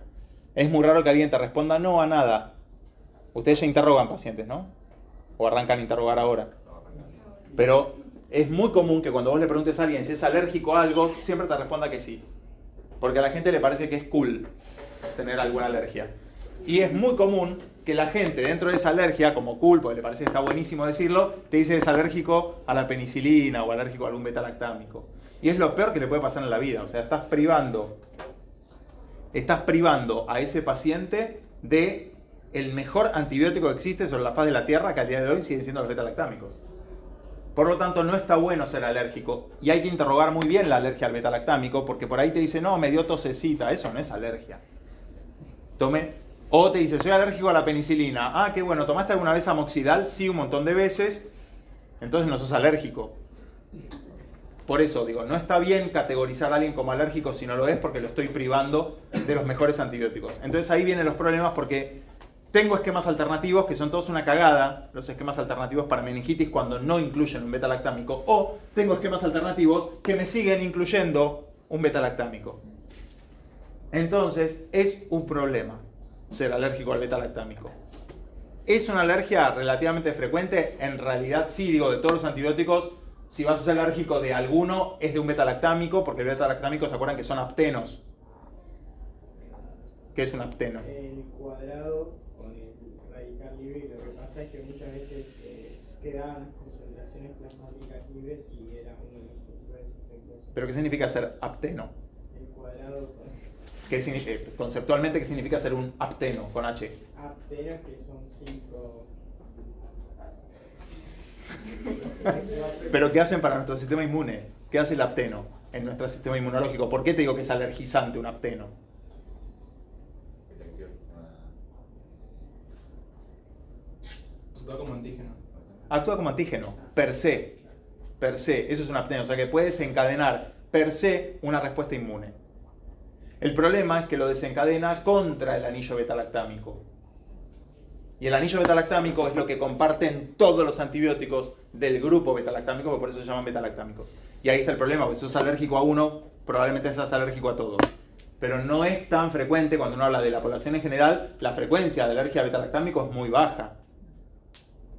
Es muy raro que alguien te responda no a nada. Ustedes ya interrogan pacientes, ¿no? O arrancan a interrogar ahora. Pero es muy común que cuando vos le preguntes a alguien si es alérgico a algo, siempre te responda que sí. Porque a la gente le parece que es cool tener alguna alergia. Y es muy común que la gente dentro de esa alergia, como cool, porque le parece que está buenísimo decirlo, te dice que es alérgico a la penicilina o alérgico a algún beta-lactámico. Y es lo peor que le puede pasar en la vida. O sea, estás privando a ese paciente de el mejor antibiótico que existe sobre la faz de la Tierra, que al día de hoy siguen siendo los beta-lactámicos. Por lo tanto, no está bueno ser alérgico. Y hay que interrogar muy bien la alergia al beta-lactámico, porque por ahí te dice, no, me dio tosecita. Eso no es alergia. O te dice, soy alérgico a la penicilina. Ah, qué bueno, ¿tomaste alguna vez amoxidal? Sí, un montón de veces. Entonces no sos alérgico. Por eso digo, no está bien categorizar a alguien como alérgico si no lo es, porque lo estoy privando de los mejores antibióticos. Entonces ahí vienen los problemas, porque tengo esquemas alternativos que son todos una cagada, los esquemas alternativos para meningitis cuando no incluyen un beta-lactámico, o tengo esquemas alternativos que me siguen incluyendo un beta-lactámico. Entonces es un problema ser alérgico al beta-lactámico. ¿Es una alergia relativamente frecuente? En realidad sí, digo, de todos los antibióticos, si vas a ser alérgico de alguno, es de un beta-lactámico, porque el beta-lactámico, ¿se acuerdan que son aptenos? ¿Qué es un apteno? El cuadrado con el radical libre, lo que pasa es que muchas veces quedaban concentraciones plasmáticas libres y era uno de los principales efectos. ¿Pero qué significa ser apteno? El cuadrado con Conceptualmente, ¿qué significa ser un apteno con H? aptenos, que son 5. ¿Pero qué hacen para nuestro sistema inmune? ¿Qué hace el apteno en nuestro sistema inmunológico? ¿Por qué te digo que es alergizante un apteno? Actúa como antígeno. Actúa como antígeno, per se. Per se, eso es un apteno. O sea que puede desencadenar per se una respuesta inmune. El problema es que lo desencadena contra el anillo beta-lactámico. Y el anillo beta-lactámico es lo que comparten todos los antibióticos del grupo beta-lactámico, que por eso se llaman beta-lactámicos. Y ahí está el problema, porque si sos alérgico a uno, probablemente seas alérgico a todos. Pero no es tan frecuente, cuando uno habla de la población en general, la frecuencia de alergia a beta-lactámico es muy baja.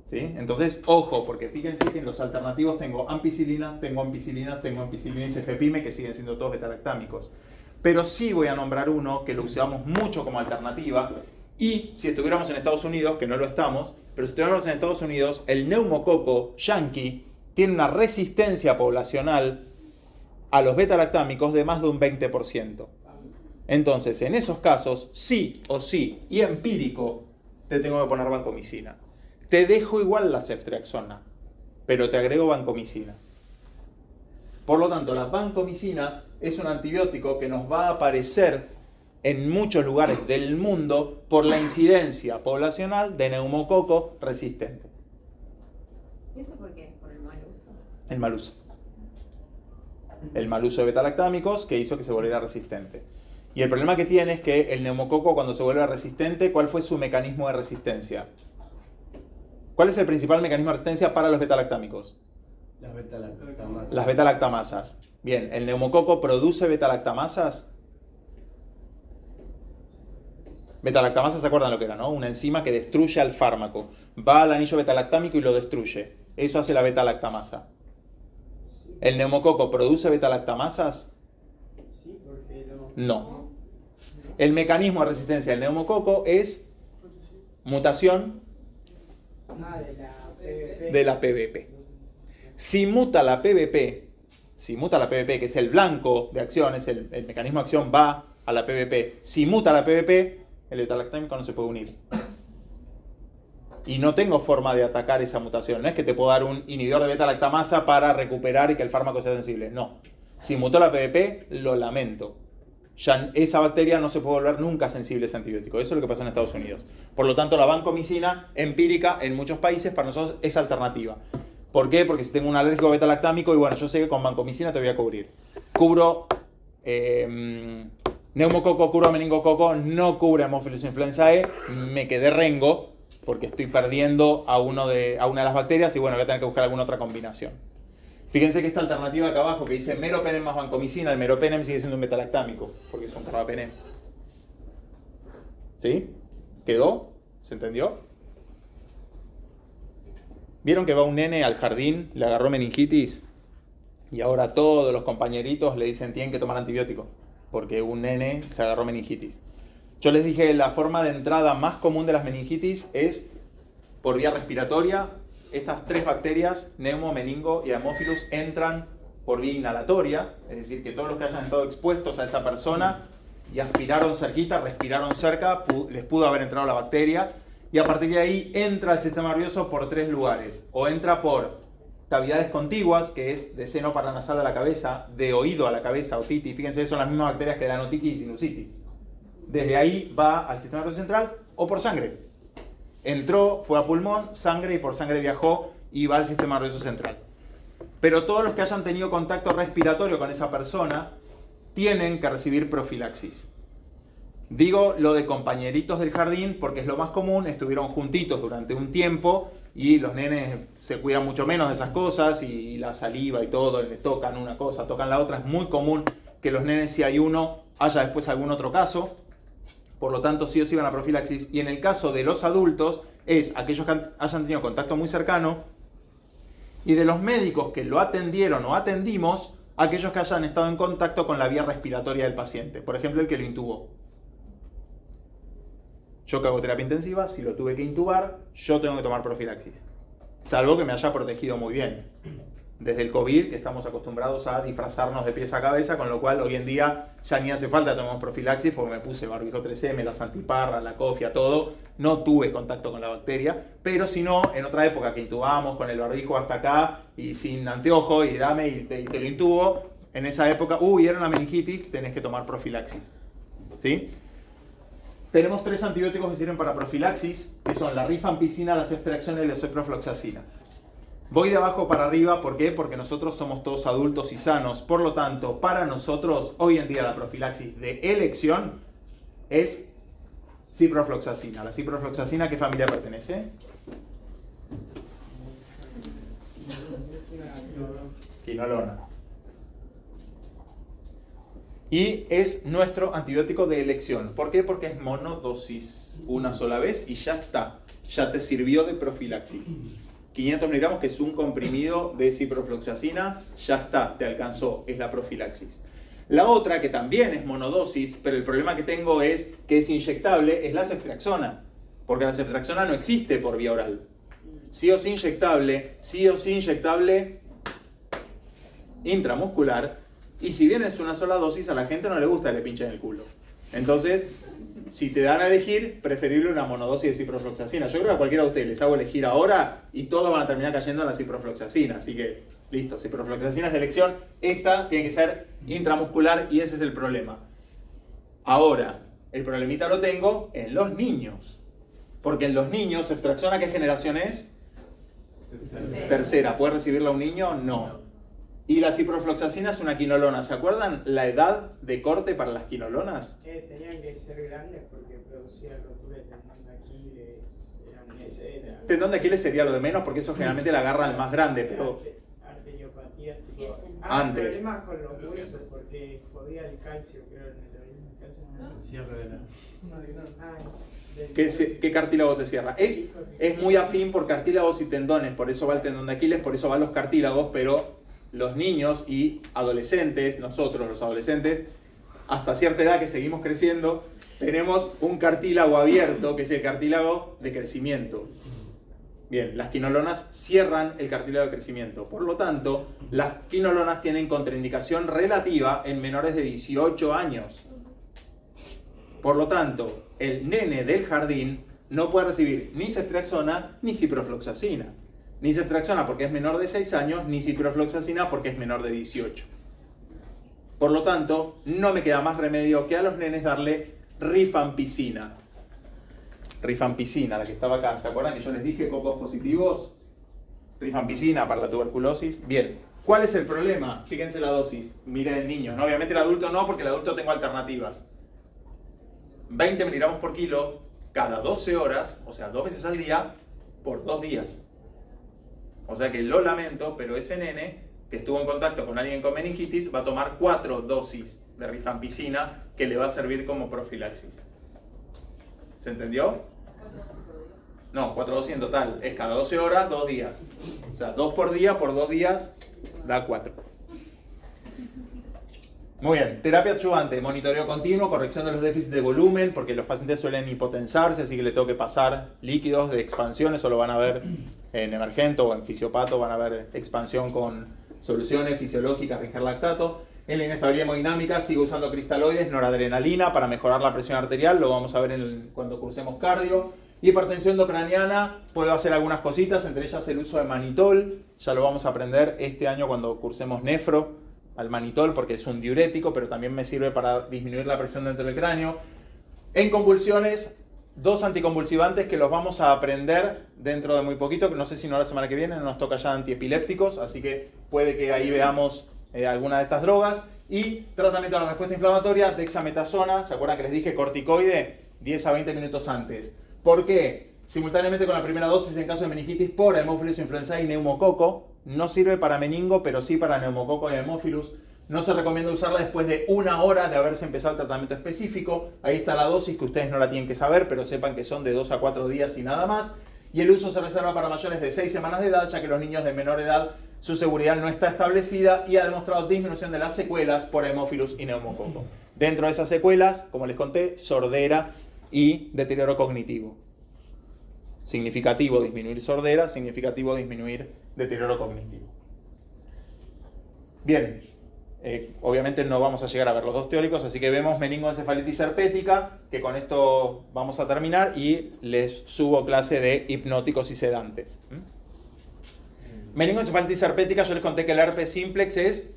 ¿Sí? Entonces, ojo, porque fíjense que en los alternativos tengo ampicilina, tengo y cefepime, que siguen siendo todos beta-lactámicos. Pero sí voy a nombrar uno que lo usamos mucho como alternativa, y si estuviéramos en Estados Unidos, que no lo estamos, pero si estuviéramos en Estados Unidos, el neumococo yankee tiene una resistencia poblacional a los beta-lactámicos de más de un 20%. Entonces, en esos casos, sí o sí, y empírico, te tengo que poner vancomicina. Te dejo igual la ceftriaxona, pero te agrego vancomicina. Por lo tanto, la vancomicina es un antibiótico que nos va a aparecer en muchos lugares del mundo por la incidencia poblacional de neumococo resistente. ¿Y eso por qué? ¿Por el mal uso? El mal uso. El mal uso de beta-lactámicos que hizo que se volviera resistente. Y el problema que tiene es que el neumococo, cuando se vuelve resistente, ¿cuál fue su mecanismo de resistencia? ¿Cuál es el principal mecanismo de resistencia para los beta-lactámicos? Las beta-lactamasas. Las beta-lactamasas. Bien, ¿el neumococo produce beta-lactamasas? Beta-lactamasas, ¿se acuerdan lo que era, no? Una enzima que destruye al fármaco. Va al anillo beta-lactámico y lo destruye. Eso hace la beta-lactamasa. ¿El neumococo produce beta-lactamasas? Sí, porque No. El mecanismo de resistencia del neumococo es mutación de la PBP. Si muta la PBP, que es el blanco de acción, es el mecanismo de acción va a la PBP. Si muta la PBP, el beta-lactámico no se puede unir. Y no tengo forma de atacar esa mutación. No es que te puedo dar un inhibidor de beta-lactamasa para recuperar y que el fármaco sea sensible. No. Si mutó la PBP, lo lamento. Ya esa bacteria no se puede volver nunca sensible a ese antibiótico. Eso es lo que pasa en Estados Unidos. Por lo tanto, la vancomicina empírica en muchos países para nosotros es alternativa. ¿Por qué? Porque si tengo un alérgico beta-lactámico, y bueno, yo sé que con vancomicina te voy a cubrir. Cubro neumococo, cubro meningococo, no cubre Haemophilus influenzae, me quedé rengo porque estoy perdiendo a una de las bacterias y bueno, voy a tener que buscar alguna otra combinación. Fíjense que esta alternativa acá abajo que dice meropenem más vancomicina, el meropenem sigue siendo un beta-lactámico porque es un carbapenem. ¿Sí? ¿Quedó? ¿Se entendió? ¿Vieron que va un nene al jardín, le agarró meningitis y ahora todos los compañeritos le dicen tienen que tomar antibiótico porque un nene se agarró meningitis? Yo les dije la forma de entrada más común de las meningitis es por vía respiratoria. Estas tres bacterias, neumo, meningo y Haemophilus, entran por vía inhalatoria, es decir, que todos los que hayan estado expuestos a esa persona y aspiraron cerquita, respiraron cerca, les pudo haber entrado la bacteria. Y a partir de ahí entra al sistema nervioso por tres lugares. O entra por cavidades contiguas, que es de seno paranasal a la cabeza, de oído a la cabeza, otitis. Fíjense, son las mismas bacterias que dan otitis y sinusitis. Desde ahí va al sistema nervioso central o por sangre. Entró, fue a pulmón, sangre y por sangre viajó y va al sistema nervioso central. Pero todos los que hayan tenido contacto respiratorio con esa persona tienen que recibir profilaxis. Digo lo de compañeritos del jardín porque es lo más común, estuvieron juntitos durante un tiempo y los nenes se cuidan mucho menos de esas cosas y la saliva y todo, le tocan una cosa, tocan la otra. Es muy común que los nenes, si hay uno, haya después algún otro caso. Por lo tanto, sí o sí van a profilaxis. Y en el caso de los adultos, es aquellos que hayan tenido contacto muy cercano, y de los médicos que lo atendieron o atendimos, aquellos que hayan estado en contacto con la vía respiratoria del paciente. Por ejemplo, el que lo intubó. Yo que hago terapia intensiva, si lo tuve que intubar, yo tengo que tomar profilaxis. Salvo que me haya protegido muy bien. Desde el COVID, que estamos acostumbrados a disfrazarnos de pies a cabeza, con lo cual hoy en día ya ni hace falta tomar profilaxis porque me puse barbijo 3M, las antiparras, la cofia, todo. No tuve contacto con la bacteria, pero si no, en otra época que intubábamos con el barbijo hasta acá y sin anteojo y dame y te lo intubo, en esa época, era una meningitis, tenés que tomar profilaxis. ¿Sí? Tenemos 3 antibióticos que sirven para profilaxis, que son la rifampicina, la ceftriaxona y la ciprofloxacina. Voy de abajo para arriba, ¿por qué? Porque nosotros somos todos adultos y sanos. Por lo tanto, para nosotros, hoy en día la profilaxis de elección es ciprofloxacina. ¿La ciprofloxacina a qué familia pertenece? Quinolona. Y es nuestro antibiótico de elección. ¿Por qué? Porque es monodosis, una sola vez y ya está. Ya te sirvió de profilaxis. 500 miligramos, que es un comprimido de ciprofloxacina, ya está, te alcanzó, es la profilaxis. La otra, que también es monodosis, pero el problema que tengo es que es inyectable, es la ceftriaxona. Porque la ceftriaxona no existe por vía oral. Sí o sí inyectable intramuscular. Y si bien es una sola dosis, a la gente no le gusta que le pinchen el culo. Entonces, si te dan a elegir, preferible una monodosis de ciprofloxacina. Yo creo que a cualquiera de ustedes les hago elegir ahora y todos van a terminar cayendo en la ciprofloxacina. Así que, listo, ciprofloxacina es de elección. Esta tiene que ser intramuscular y ese es el problema. Ahora, el problemita lo tengo en los niños. Porque en los niños, ceftriaxona, ¿qué generación es? Tercera. ¿Puede recibirla un niño? No. Y la ciprofloxacina es una quinolona. ¿Se acuerdan la edad de corte para las quinolonas? Tenían que ser grandes porque producían rotura de tendón de Aquiles. Tendón de Aquiles sería lo de menos porque eso generalmente la agarra el más grande, pero arteriopatías tipo... antes. Problemas con los huesos porque jodía el calcio, creo, en el calcio. Cierre de la... ¿Qué cartílago te cierra? Es muy afín por cartílagos y tendones, por eso va el tendón de Aquiles, por eso van los cartílagos, pero los niños y adolescentes, nosotros los adolescentes, hasta cierta edad que seguimos creciendo, tenemos un cartílago abierto, que es el cartílago de crecimiento. Bien, las quinolonas cierran el cartílago de crecimiento. Por lo tanto, las quinolonas tienen contraindicación relativa en menores de 18 años. Por lo tanto, el nene del jardín no puede recibir ni ceftriaxona ni ciprofloxacina. Ni ceftriaxona porque es menor de 6 años, ni ciprofloxacina porque es menor de 18. Por lo tanto, no me queda más remedio que a los nenes darle rifampicina. Rifampicina, la que estaba acá. ¿Se acuerdan que yo les dije cocos positivos? Rifampicina para la tuberculosis. Bien, ¿cuál es el problema? Fíjense la dosis. Miren el niño, ¿no? Obviamente el adulto no, porque el adulto tengo alternativas. 20 miligramos por kilo cada 12 horas, o sea, 2 veces al día, por 2 días. O sea que lo lamento, pero ese nene que estuvo en contacto con alguien con meningitis va a tomar 4 dosis de rifampicina que le va a servir como profilaxis. ¿Se entendió? No, 4 dosis en total. Es cada 12 horas, 2 días. O sea, 2 por día, por 2 días, da 4. Muy bien, terapia adyuvante, monitoreo continuo, corrección de los déficits de volumen, porque los pacientes suelen hipotensarse, así que le tengo que pasar líquidos de expansión, eso lo van a ver en emergento o en fisiopato, van a ver expansión con soluciones fisiológicas, ringerlactato. En la inestabilidad hemodinámica sigo usando cristaloides, noradrenalina para mejorar la presión arterial, lo vamos a ver cuando cursemos cardio. Hipertensión endocraniana, puedo hacer algunas cositas, entre ellas el uso de manitol, ya lo vamos a aprender este año cuando cursemos nefro, al manitol porque es un diurético, pero también me sirve para disminuir la presión dentro del cráneo. En convulsiones, 2 anticonvulsivantes que los vamos a aprender dentro de muy poquito, no sé si no la semana que viene, nos toca ya antiepilépticos, así que puede que ahí veamos alguna de estas drogas. Y tratamiento de la respuesta inflamatoria, dexametasona, ¿se acuerdan que les dije corticoide? 10 a 20 minutos antes. ¿Por qué? Simultáneamente con la primera dosis en caso de meningitis por Haemophilus influenzae y neumococo. No sirve para meningo, pero sí para neumococo y Haemophilus. No se recomienda usarla después de 1 hora de haberse empezado el tratamiento específico. Ahí está la dosis que ustedes no la tienen que saber, pero sepan que son de 2 a 4 días y nada más. y el uso se reserva para mayores de 6 semanas de edad, ya que los niños de menor edad su seguridad no está establecida y ha demostrado disminución de las secuelas por hemófilus y neumococo. Dentro de esas secuelas, como les conté, sordera y deterioro cognitivo. Significativo disminuir sordera, significativo disminuir deterioro cognitivo. Bien, obviamente no vamos a llegar a ver los dos teóricos, así que vemos meningoencefalitis herpética, que con esto vamos a terminar y les subo clase de hipnóticos y sedantes. Meningoencefalitis herpética, yo les conté que el herpes simplex es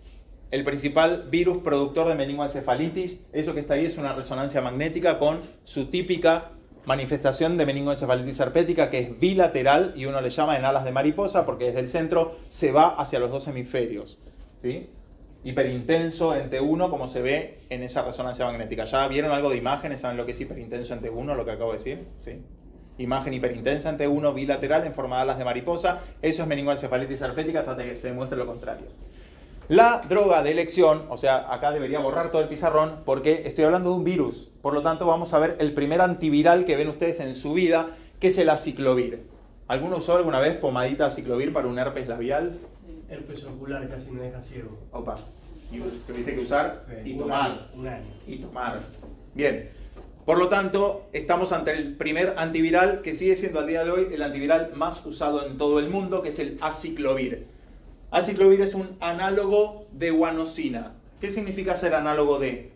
el principal virus productor de meningoencefalitis. Eso que está ahí es una resonancia magnética con su típica manifestación de meningoencefalitis herpética, que es bilateral y uno le llama en alas de mariposa porque desde el centro se va hacia los dos hemisferios, ¿sí? Hiperintenso en T1, como se ve en esa resonancia magnética. ¿Ya vieron algo de imágenes? ¿Saben lo que es hiperintenso en T1, lo que acabo de decir? ¿Sí? Imagen hiperintensa en T1 bilateral en forma de alas de mariposa. Eso es meningoencefalitis herpética hasta que se demuestre lo contrario. La droga de elección, o sea, acá debería borrar todo el pizarrón porque estoy hablando de un virus. Por lo tanto, vamos a ver el primer antiviral que ven ustedes en su vida, que es el aciclovir. ¿Alguno usó alguna vez pomadita aciclovir para un herpes labial? Herpes ocular casi me deja ciego. Opa. Y tuviste que usar y tomar. Un año. Y tomar. Bien. Por lo tanto, estamos ante el primer antiviral que sigue siendo al día de hoy el antiviral más usado en todo el mundo, que es el aciclovir. Aciclovir es un análogo de guanosina. ¿Qué significa ser análogo de?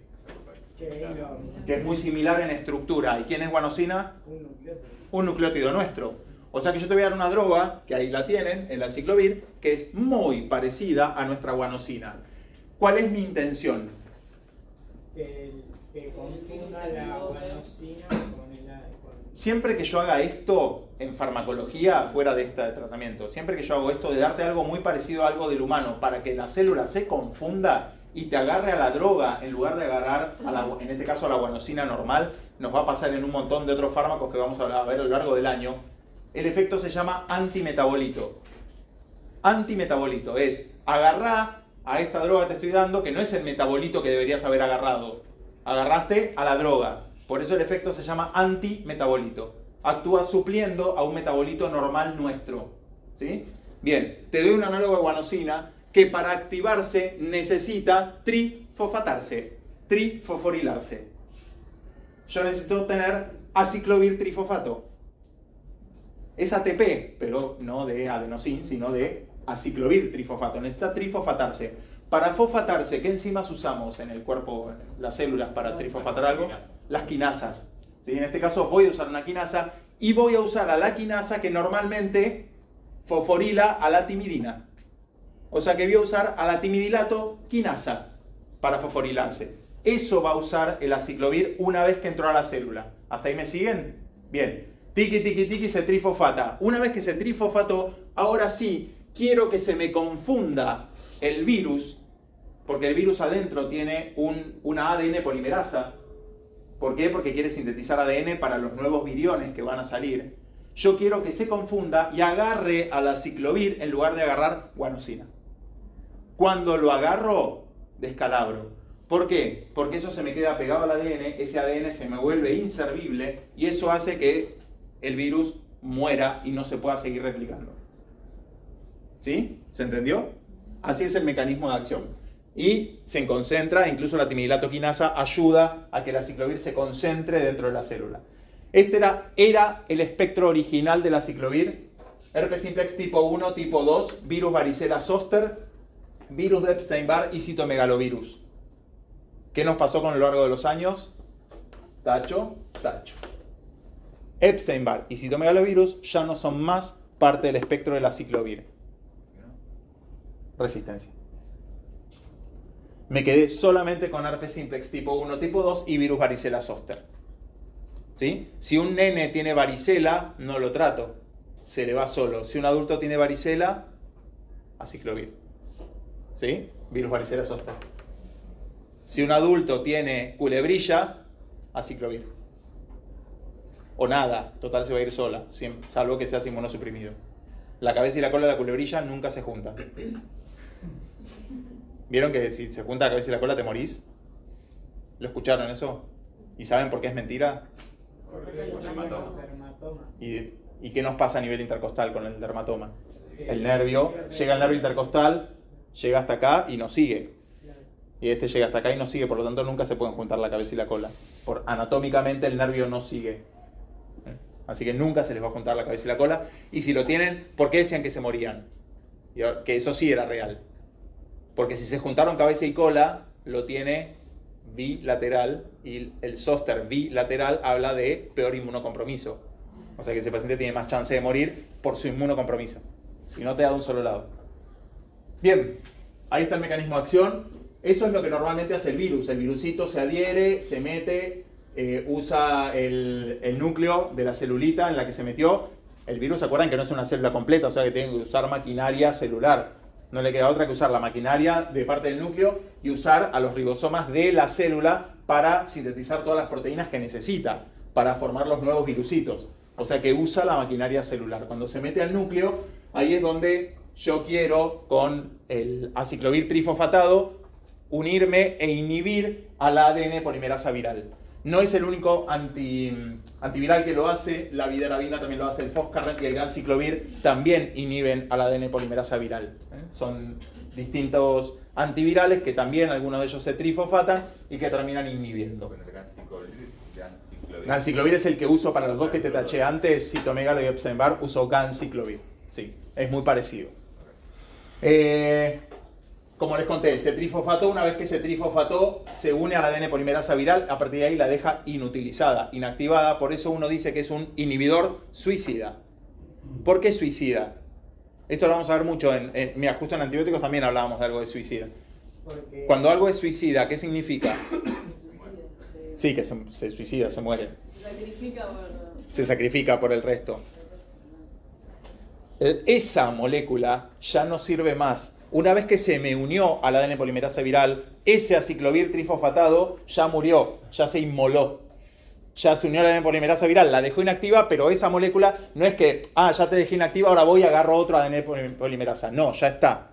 Que es muy similar en estructura. ¿Y quién es guanosina? Un nucleótido. Un nucleótido nuestro. O sea que yo te voy a dar una droga, que ahí la tienen, el aciclovir, que es muy parecida a nuestra guanosina. ¿Cuál es mi intención? Que confunda la guanosina con el Siempre que yo haga esto en farmacología, fuera de este tratamiento, siempre que yo hago esto de darte algo muy parecido a algo del humano para que la célula se confunda y te agarre a la droga en lugar de agarrar, en este caso a la guanosina normal, nos va a pasar en un montón de otros fármacos que vamos a ver a lo largo del año. El efecto se llama antimetabolito. Antimetabolito es agarrar a esta droga que te estoy dando, que no es el metabolito que deberías haber agarrado. Agarraste a la droga. Por eso el efecto se llama antimetabolito. Actúa supliendo a un metabolito normal nuestro. ¿Sí? Bien, te doy un análogo de guanosina que para activarse necesita trifosfatarse, trifosforilarse. Yo necesito tener aciclovir trifosfato. Es ATP, pero no de adenosín, sino de aciclovir trifosfato. Necesita trifosfatarse. Para fosfatarse, ¿qué enzimas usamos en el cuerpo, las células, para trifosfatar algo? Las quinasas. ¿Sí? En este caso voy a usar una quinasa y voy a usar a la quinasa que normalmente fosforila a la timidina. O sea que voy a usar a la timidilato quinasa para fosforilarse. Eso va a usar el aciclovir una vez que entró a la célula. ¿Hasta ahí me siguen? Bien. Tiki, tiki, tiki, se trifosfata. Una vez que se trifosfató, ahora sí, quiero que se me confunda el virus, porque el virus adentro tiene una ADN polimerasa. ¿Por qué? Porque quiere sintetizar ADN para los nuevos viriones que van a salir. Yo quiero que se confunda y agarre al aciclovir en lugar de agarrar guanosina. Cuando lo agarro, descalabro. ¿Por qué? Porque eso se me queda pegado al ADN, ese ADN se me vuelve inservible y eso hace que el virus muera y no se pueda seguir replicando. ¿Sí? ¿Se entendió? Así es el mecanismo de acción. Y se concentra, incluso la timidilato quinasa ayuda a que el aciclovir se concentre dentro de la célula. Este era el espectro original del aciclovir. Herpes simplex tipo 1, tipo 2, virus varicela zoster, virus de Epstein-Barr y citomegalovirus. ¿Qué nos pasó con lo largo de los años? Tacho, tacho. Epstein-Barr y citomegalovirus ya no son más parte del espectro del aciclovir. Resistencia. Me quedé solamente con herpes simplex tipo 1, tipo 2 y virus varicela zoster. ¿Sí? Si un nene tiene varicela, no lo trato. Se le va solo. Si un adulto tiene varicela, aciclovir. ¿Sí? Virus varicela zoster. Si un adulto tiene culebrilla, aciclovir. O nada, total se va a ir sola, salvo que seas inmunosuprimido. La cabeza y la cola de la culebrilla nunca se juntan. ¿Vieron que si se junta la cabeza y la cola te morís? ¿Lo escucharon eso? ¿Y saben por qué es mentira? dermatomas. ¿Y qué nos pasa a nivel intercostal con el dermatoma? El nervio, llega al nervio intercostal, llega hasta acá y nos sigue. Y este llega hasta acá y nos sigue, por lo tanto nunca se pueden juntar la cabeza y la cola. Anatómicamente el nervio no sigue. Así que nunca se les va a juntar la cabeza y la cola. Y si lo tienen, ¿por qué decían que se morían? Que eso sí era real. Porque si se juntaron cabeza y cola, lo tiene bilateral, y el zóster bilateral habla de peor inmunocompromiso. O sea que ese paciente tiene más chance de morir por su inmunocompromiso, si no te da de un solo lado. Bien, ahí está el mecanismo de acción. Eso es lo que normalmente hace el virus. El virusito se adhiere, se mete, usa el núcleo de la celulita en la que se metió. El virus, ¿se acuerdan que no es una célula completa? O sea que tiene que usar maquinaria celular. No le queda otra que usar la maquinaria de parte del núcleo y usar a los ribosomas de la célula para sintetizar todas las proteínas que necesita para formar los nuevos virusitos. O sea que usa la maquinaria celular. Cuando se mete al núcleo, ahí es donde yo quiero, con el aciclovir trifosfatado, unirme e inhibir a la ADN polimerasa viral. No es el único antiviral que lo hace, la vidarabina también lo hace, el foscarnet y el ganciclovir también inhiben a la ADN polimerasa viral. Son distintos antivirales que también algunos de ellos se trifosfatan y que terminan inhibiendo. Ganciclovir es el que uso para los dos que te taché antes, citomegalo y Epstein-Barr, uso ganciclovir. Sí, es muy parecido. Como les conté, se trifosfató. Una vez que se trifosfató, se une al ADN polimerasa viral. A partir de ahí la deja inutilizada, inactivada. Por eso uno dice que es un inhibidor suicida. ¿Por qué suicida? Esto lo vamos a ver mucho. Mira, justo en antibióticos también hablábamos de algo de suicida. Cuando algo es suicida, ¿qué significa? Sí, que se suicida, se muere. Se sacrifica por el resto. Esa molécula ya no sirve más. Una vez que se me unió al ADN polimerasa viral, ese aciclovir trifosfatado ya murió, ya se inmoló. Ya se unió al ADN polimerasa viral, la dejó inactiva, pero esa molécula no es que, ya te dejé inactiva, ahora voy y agarro otro ADN polimerasa. No, ya está.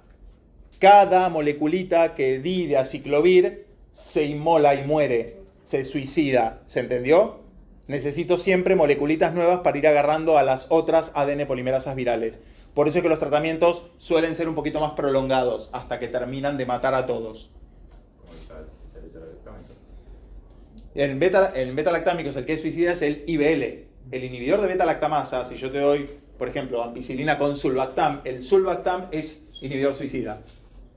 Cada moleculita que di de aciclovir se inmola y muere, se suicida. ¿Se entendió? Necesito siempre moleculitas nuevas para ir agarrando a las otras ADN polimerasas virales. Por eso es que los tratamientos suelen ser un poquito más prolongados, hasta que terminan de matar a todos. En beta-lactámicos, el que es suicida es el IBL. El inhibidor de beta-lactamasa, si yo te doy, por ejemplo, ampicilina con sulbactam, el sulbactam es inhibidor suicida.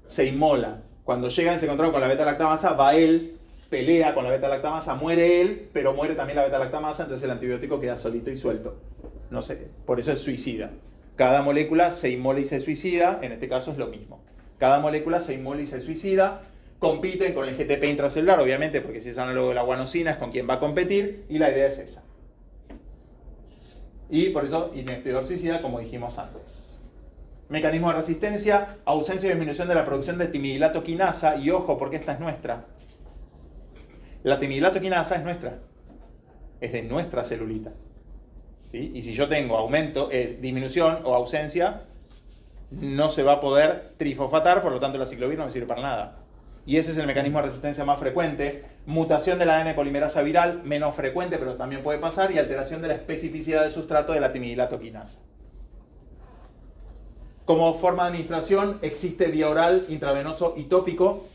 Se inmola. Cuando llegan, se encontraron con la beta-lactamasa, va él, pelea con la beta-lactamasa, muere él, pero muere también la beta-lactamasa, entonces el antibiótico queda solito y suelto. No sé, por eso es suicida. Cada molécula se inmola y se suicida, en este caso es lo mismo. Cada molécula se inmola y se suicida, compiten con el GTP intracelular, obviamente, porque si es análogo de la guanosina es con quien va a competir, y la idea es esa. Y por eso, inhibidor suicida, como dijimos antes. Mecanismo de resistencia, ausencia y disminución de la producción de timidilato quinasa, y ojo, porque esta es nuestra. La timidilato quinasa es nuestra, es de nuestra celulita. ¿Sí? Y si yo tengo disminución o ausencia, no se va a poder trifosfatar, por lo tanto el aciclovir no me sirve para nada. Y ese es el mecanismo de resistencia más frecuente. Mutación de la ADN polimerasa viral, menos frecuente, pero también puede pasar, y alteración de la especificidad del sustrato de la timidilato quinasa. Como forma de administración, existe vía oral, intravenoso y tópico.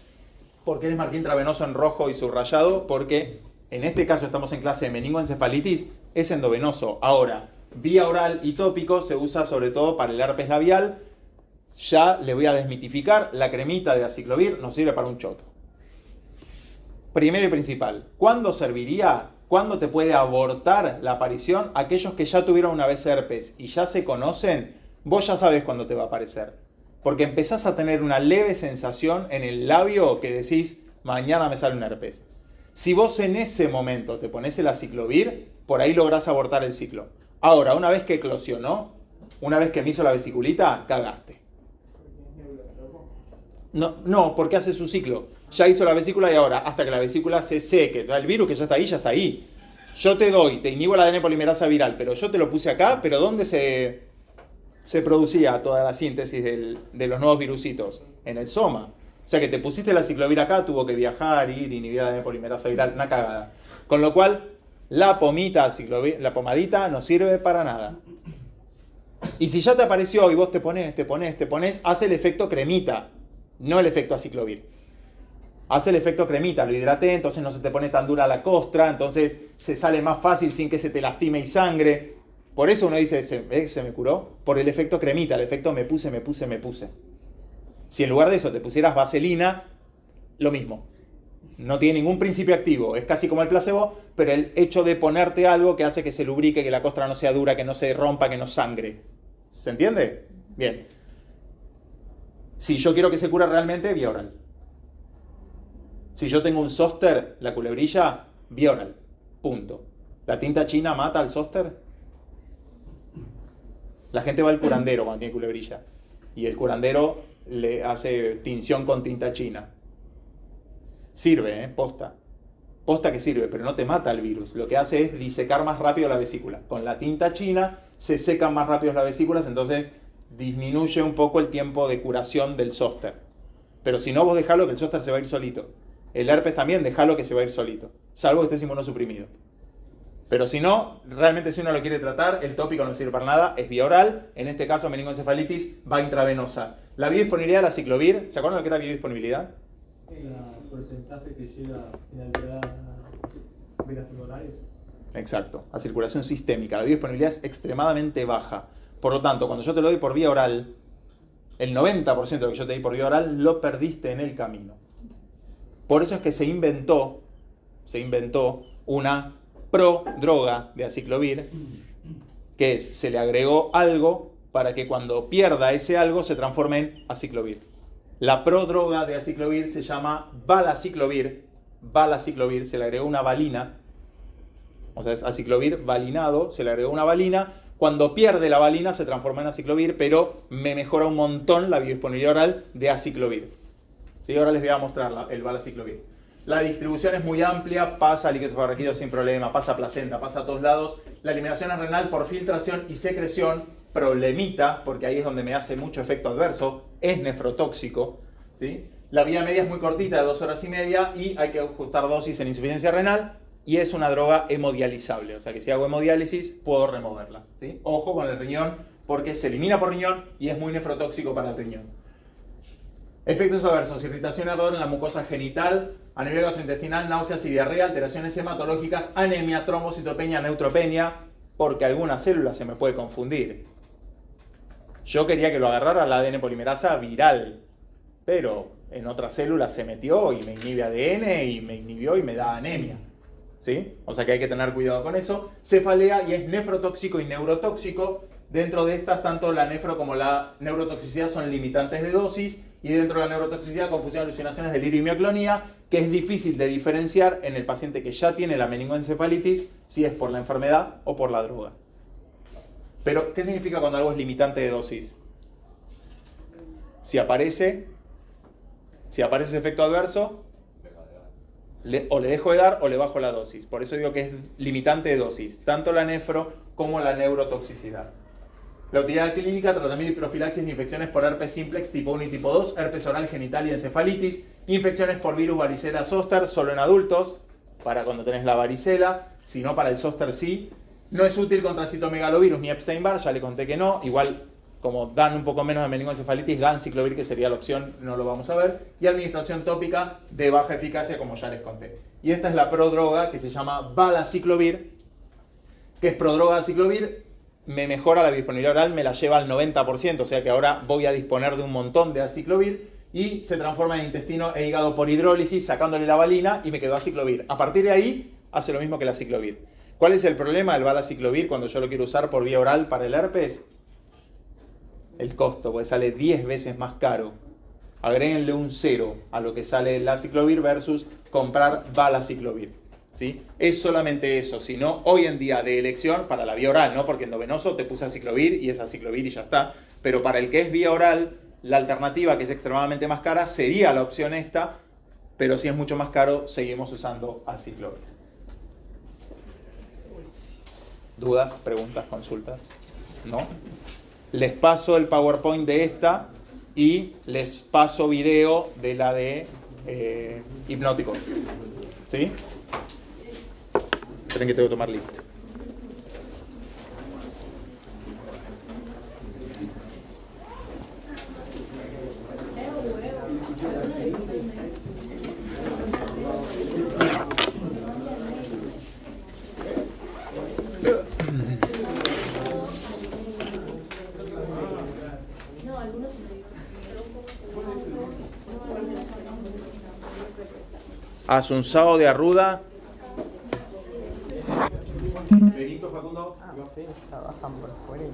¿Por qué les marqué intravenoso en rojo y subrayado? Porque en este caso estamos en clase de meningoencefalitis, es endovenoso. Ahora, vía oral y tópico se usa sobre todo para el herpes labial. Ya les voy a desmitificar, la cremita de aciclovir no sirve para un choto. Primero y principal, ¿cuándo serviría? ¿Cuándo te puede abortar la aparición? Aquellos que ya tuvieron una vez herpes y ya se conocen, vos ya sabes cuándo te va a aparecer. Porque empezás a tener una leve sensación en el labio que decís, mañana me sale un herpes. Si vos en ese momento te pones el aciclovir, por ahí lográs abortar el ciclo. Ahora, una vez que eclosionó, una vez que me hizo la vesiculita, cagaste. No, porque hace su ciclo. Ya hizo la vesícula y ahora, hasta que la vesícula se seque, el virus que ya está ahí. Yo te inhibo la ADN polimerasa viral, pero yo te lo puse acá, pero ¿dónde se producía toda la síntesis de los nuevos virusitos? En el soma. O sea que te pusiste el aciclovir acá, tuvo que viajar, ir, inhibir la ADN polimerasa viral, una cagada. Con lo cual, la pomadita no sirve para nada. Y si ya te apareció y vos te pones, hace el efecto cremita, no el efecto aciclovir. Hace el efecto cremita, lo hidraté, entonces no se te pone tan dura la costra, entonces se sale más fácil sin que se te lastime y sangre. Por eso uno dice, se me curó, por el efecto cremita, el efecto me puse. Si en lugar de eso te pusieras vaselina, lo mismo. No tiene ningún principio activo, es casi como el placebo, pero el hecho de ponerte algo que hace que se lubrique, que la costra no sea dura, que no se rompa, que no sangre. ¿Se entiende? Bien. Si yo quiero que se cure realmente, vía oral. Si yo tengo un zóster, la culebrilla, vía oral. Punto. ¿La tinta china mata al zóster? La gente va al curandero cuando tiene culebrilla. Y el curandero le hace tinción con tinta china. Sirve, posta. Posta que sirve, pero no te mata el virus. Lo que hace es disecar más rápido la vesícula. Con la tinta china se secan más rápido las vesículas, entonces disminuye un poco el tiempo de curación del zóster. Pero si no, vos dejalo que el zóster se va a ir solito. El herpes también, dejalo que se va a ir solito. Salvo que estés inmunosuprimido. Pero si no, realmente si uno lo quiere tratar, el tópico no sirve para nada, es vía oral. En este caso, meningoencefalitis, va intravenosa. La biodisponibilidad de la aciclovir, ¿se acuerdan lo que era biodisponibilidad? El porcentaje que llega en realidad a venas pulmonares. Exacto, a circulación sistémica. La biodisponibilidad es extremadamente baja. Por lo tanto, cuando yo te lo doy por vía oral, el 90% de lo que yo te di por vía oral lo perdiste en el camino. Por eso es que se inventó una prodroga de aciclovir, que es, se le agregó algo para que cuando pierda ese algo se transforme en aciclovir. La prodroga de aciclovir se llama valaciclovir. Valaciclovir, se le agregó una valina. O sea, es aciclovir valinado, se le agregó una valina. Cuando pierde la valina se transforma en aciclovir, pero me mejora un montón la biodisponibilidad oral de aciclovir. ¿Sí? Ahora les voy a mostrar el valaciclovir. La distribución es muy amplia, pasa a líquido esofágico sin problema, pasa a placenta, pasa a todos lados. La eliminación es renal por filtración y secreción, problemita, porque ahí es donde me hace mucho efecto adverso, es nefrotóxico. ¿Sí? La vía media es muy cortita, de 2 horas y media, y hay que ajustar dosis en insuficiencia renal, y es una droga hemodializable, o sea que si hago hemodiálisis puedo removerla. ¿Sí? Ojo con el riñón, porque se elimina por riñón y es muy nefrotóxico para el riñón. Efectos adversos: irritación y ardor en la mucosa genital, a nivel gastrointestinal, náuseas y diarrea, alteraciones hematológicas, anemia, trombocitopenia, neutropenia, porque alguna célula se me puede confundir. Yo quería que lo agarrara la ADN polimerasa viral, pero en otras células se metió y me inhibe ADN y me inhibió y me da anemia. ¿Sí? O sea que hay que tener cuidado con eso. Cefalea, y es nefrotóxico y neurotóxico. Dentro de estas, tanto la nefro como la neurotoxicidad son limitantes de dosis, y dentro de la neurotoxicidad, confusión, alucinaciones, delirio y mioclonía, que es difícil de diferenciar en el paciente que ya tiene la meningoencefalitis si es por la enfermedad o por la droga. Pero, ¿qué significa cuando algo es limitante de dosis? Si aparece ese efecto adverso, o le dejo de dar o le bajo la dosis. Por eso digo que es limitante de dosis, tanto la nefro como la neurotoxicidad. La utilidad clínica: tratamiento y profilaxis de infecciones por herpes simplex tipo 1 y tipo 2, herpes oral genital y encefalitis, infecciones por virus varicela zóster, solo en adultos, para cuando tenés la varicela, si no para el zóster sí. No es útil contra citomegalovirus ni Epstein-Barr, ya le conté que no, igual como dan un poco menos de meningoencefalitis, ganciclovir, que sería la opción, no lo vamos a ver. Y administración tópica de baja eficacia, como ya les conté. Y esta es la prodroga, que se llama valaciclovir, que es prodroga de aciclovir. Me mejora la biodisponibilidad oral, me la lleva al 90%, o sea que ahora voy a disponer de un montón de aciclovir, y se transforma en intestino e hígado por hidrólisis, sacándole la valina, y me quedó aciclovir. A partir de ahí, hace lo mismo que el aciclovir. ¿Cuál es el problema del valaciclovir cuando yo lo quiero usar por vía oral para el herpes? El costo, porque sale 10 veces más caro. Agréguenle un 0 a lo que sale el aciclovir versus comprar valaciclovir. ¿Sí? Es solamente eso, sino hoy en día de elección para la vía oral, ¿no? Porque endovenoso te puse aciclovir y es aciclovir y ya está. Pero para el que es vía oral, la alternativa, que es extremadamente más cara, sería la opción esta, pero si es mucho más caro, seguimos usando aciclovir. ¿Dudas, preguntas, consultas? ¿No? Les paso el PowerPoint de esta y les paso video de la de hipnóticos. ¿Sí? Esperen que tengo que tomar lista. Asunsao de Arruda. Trabajan por fuera.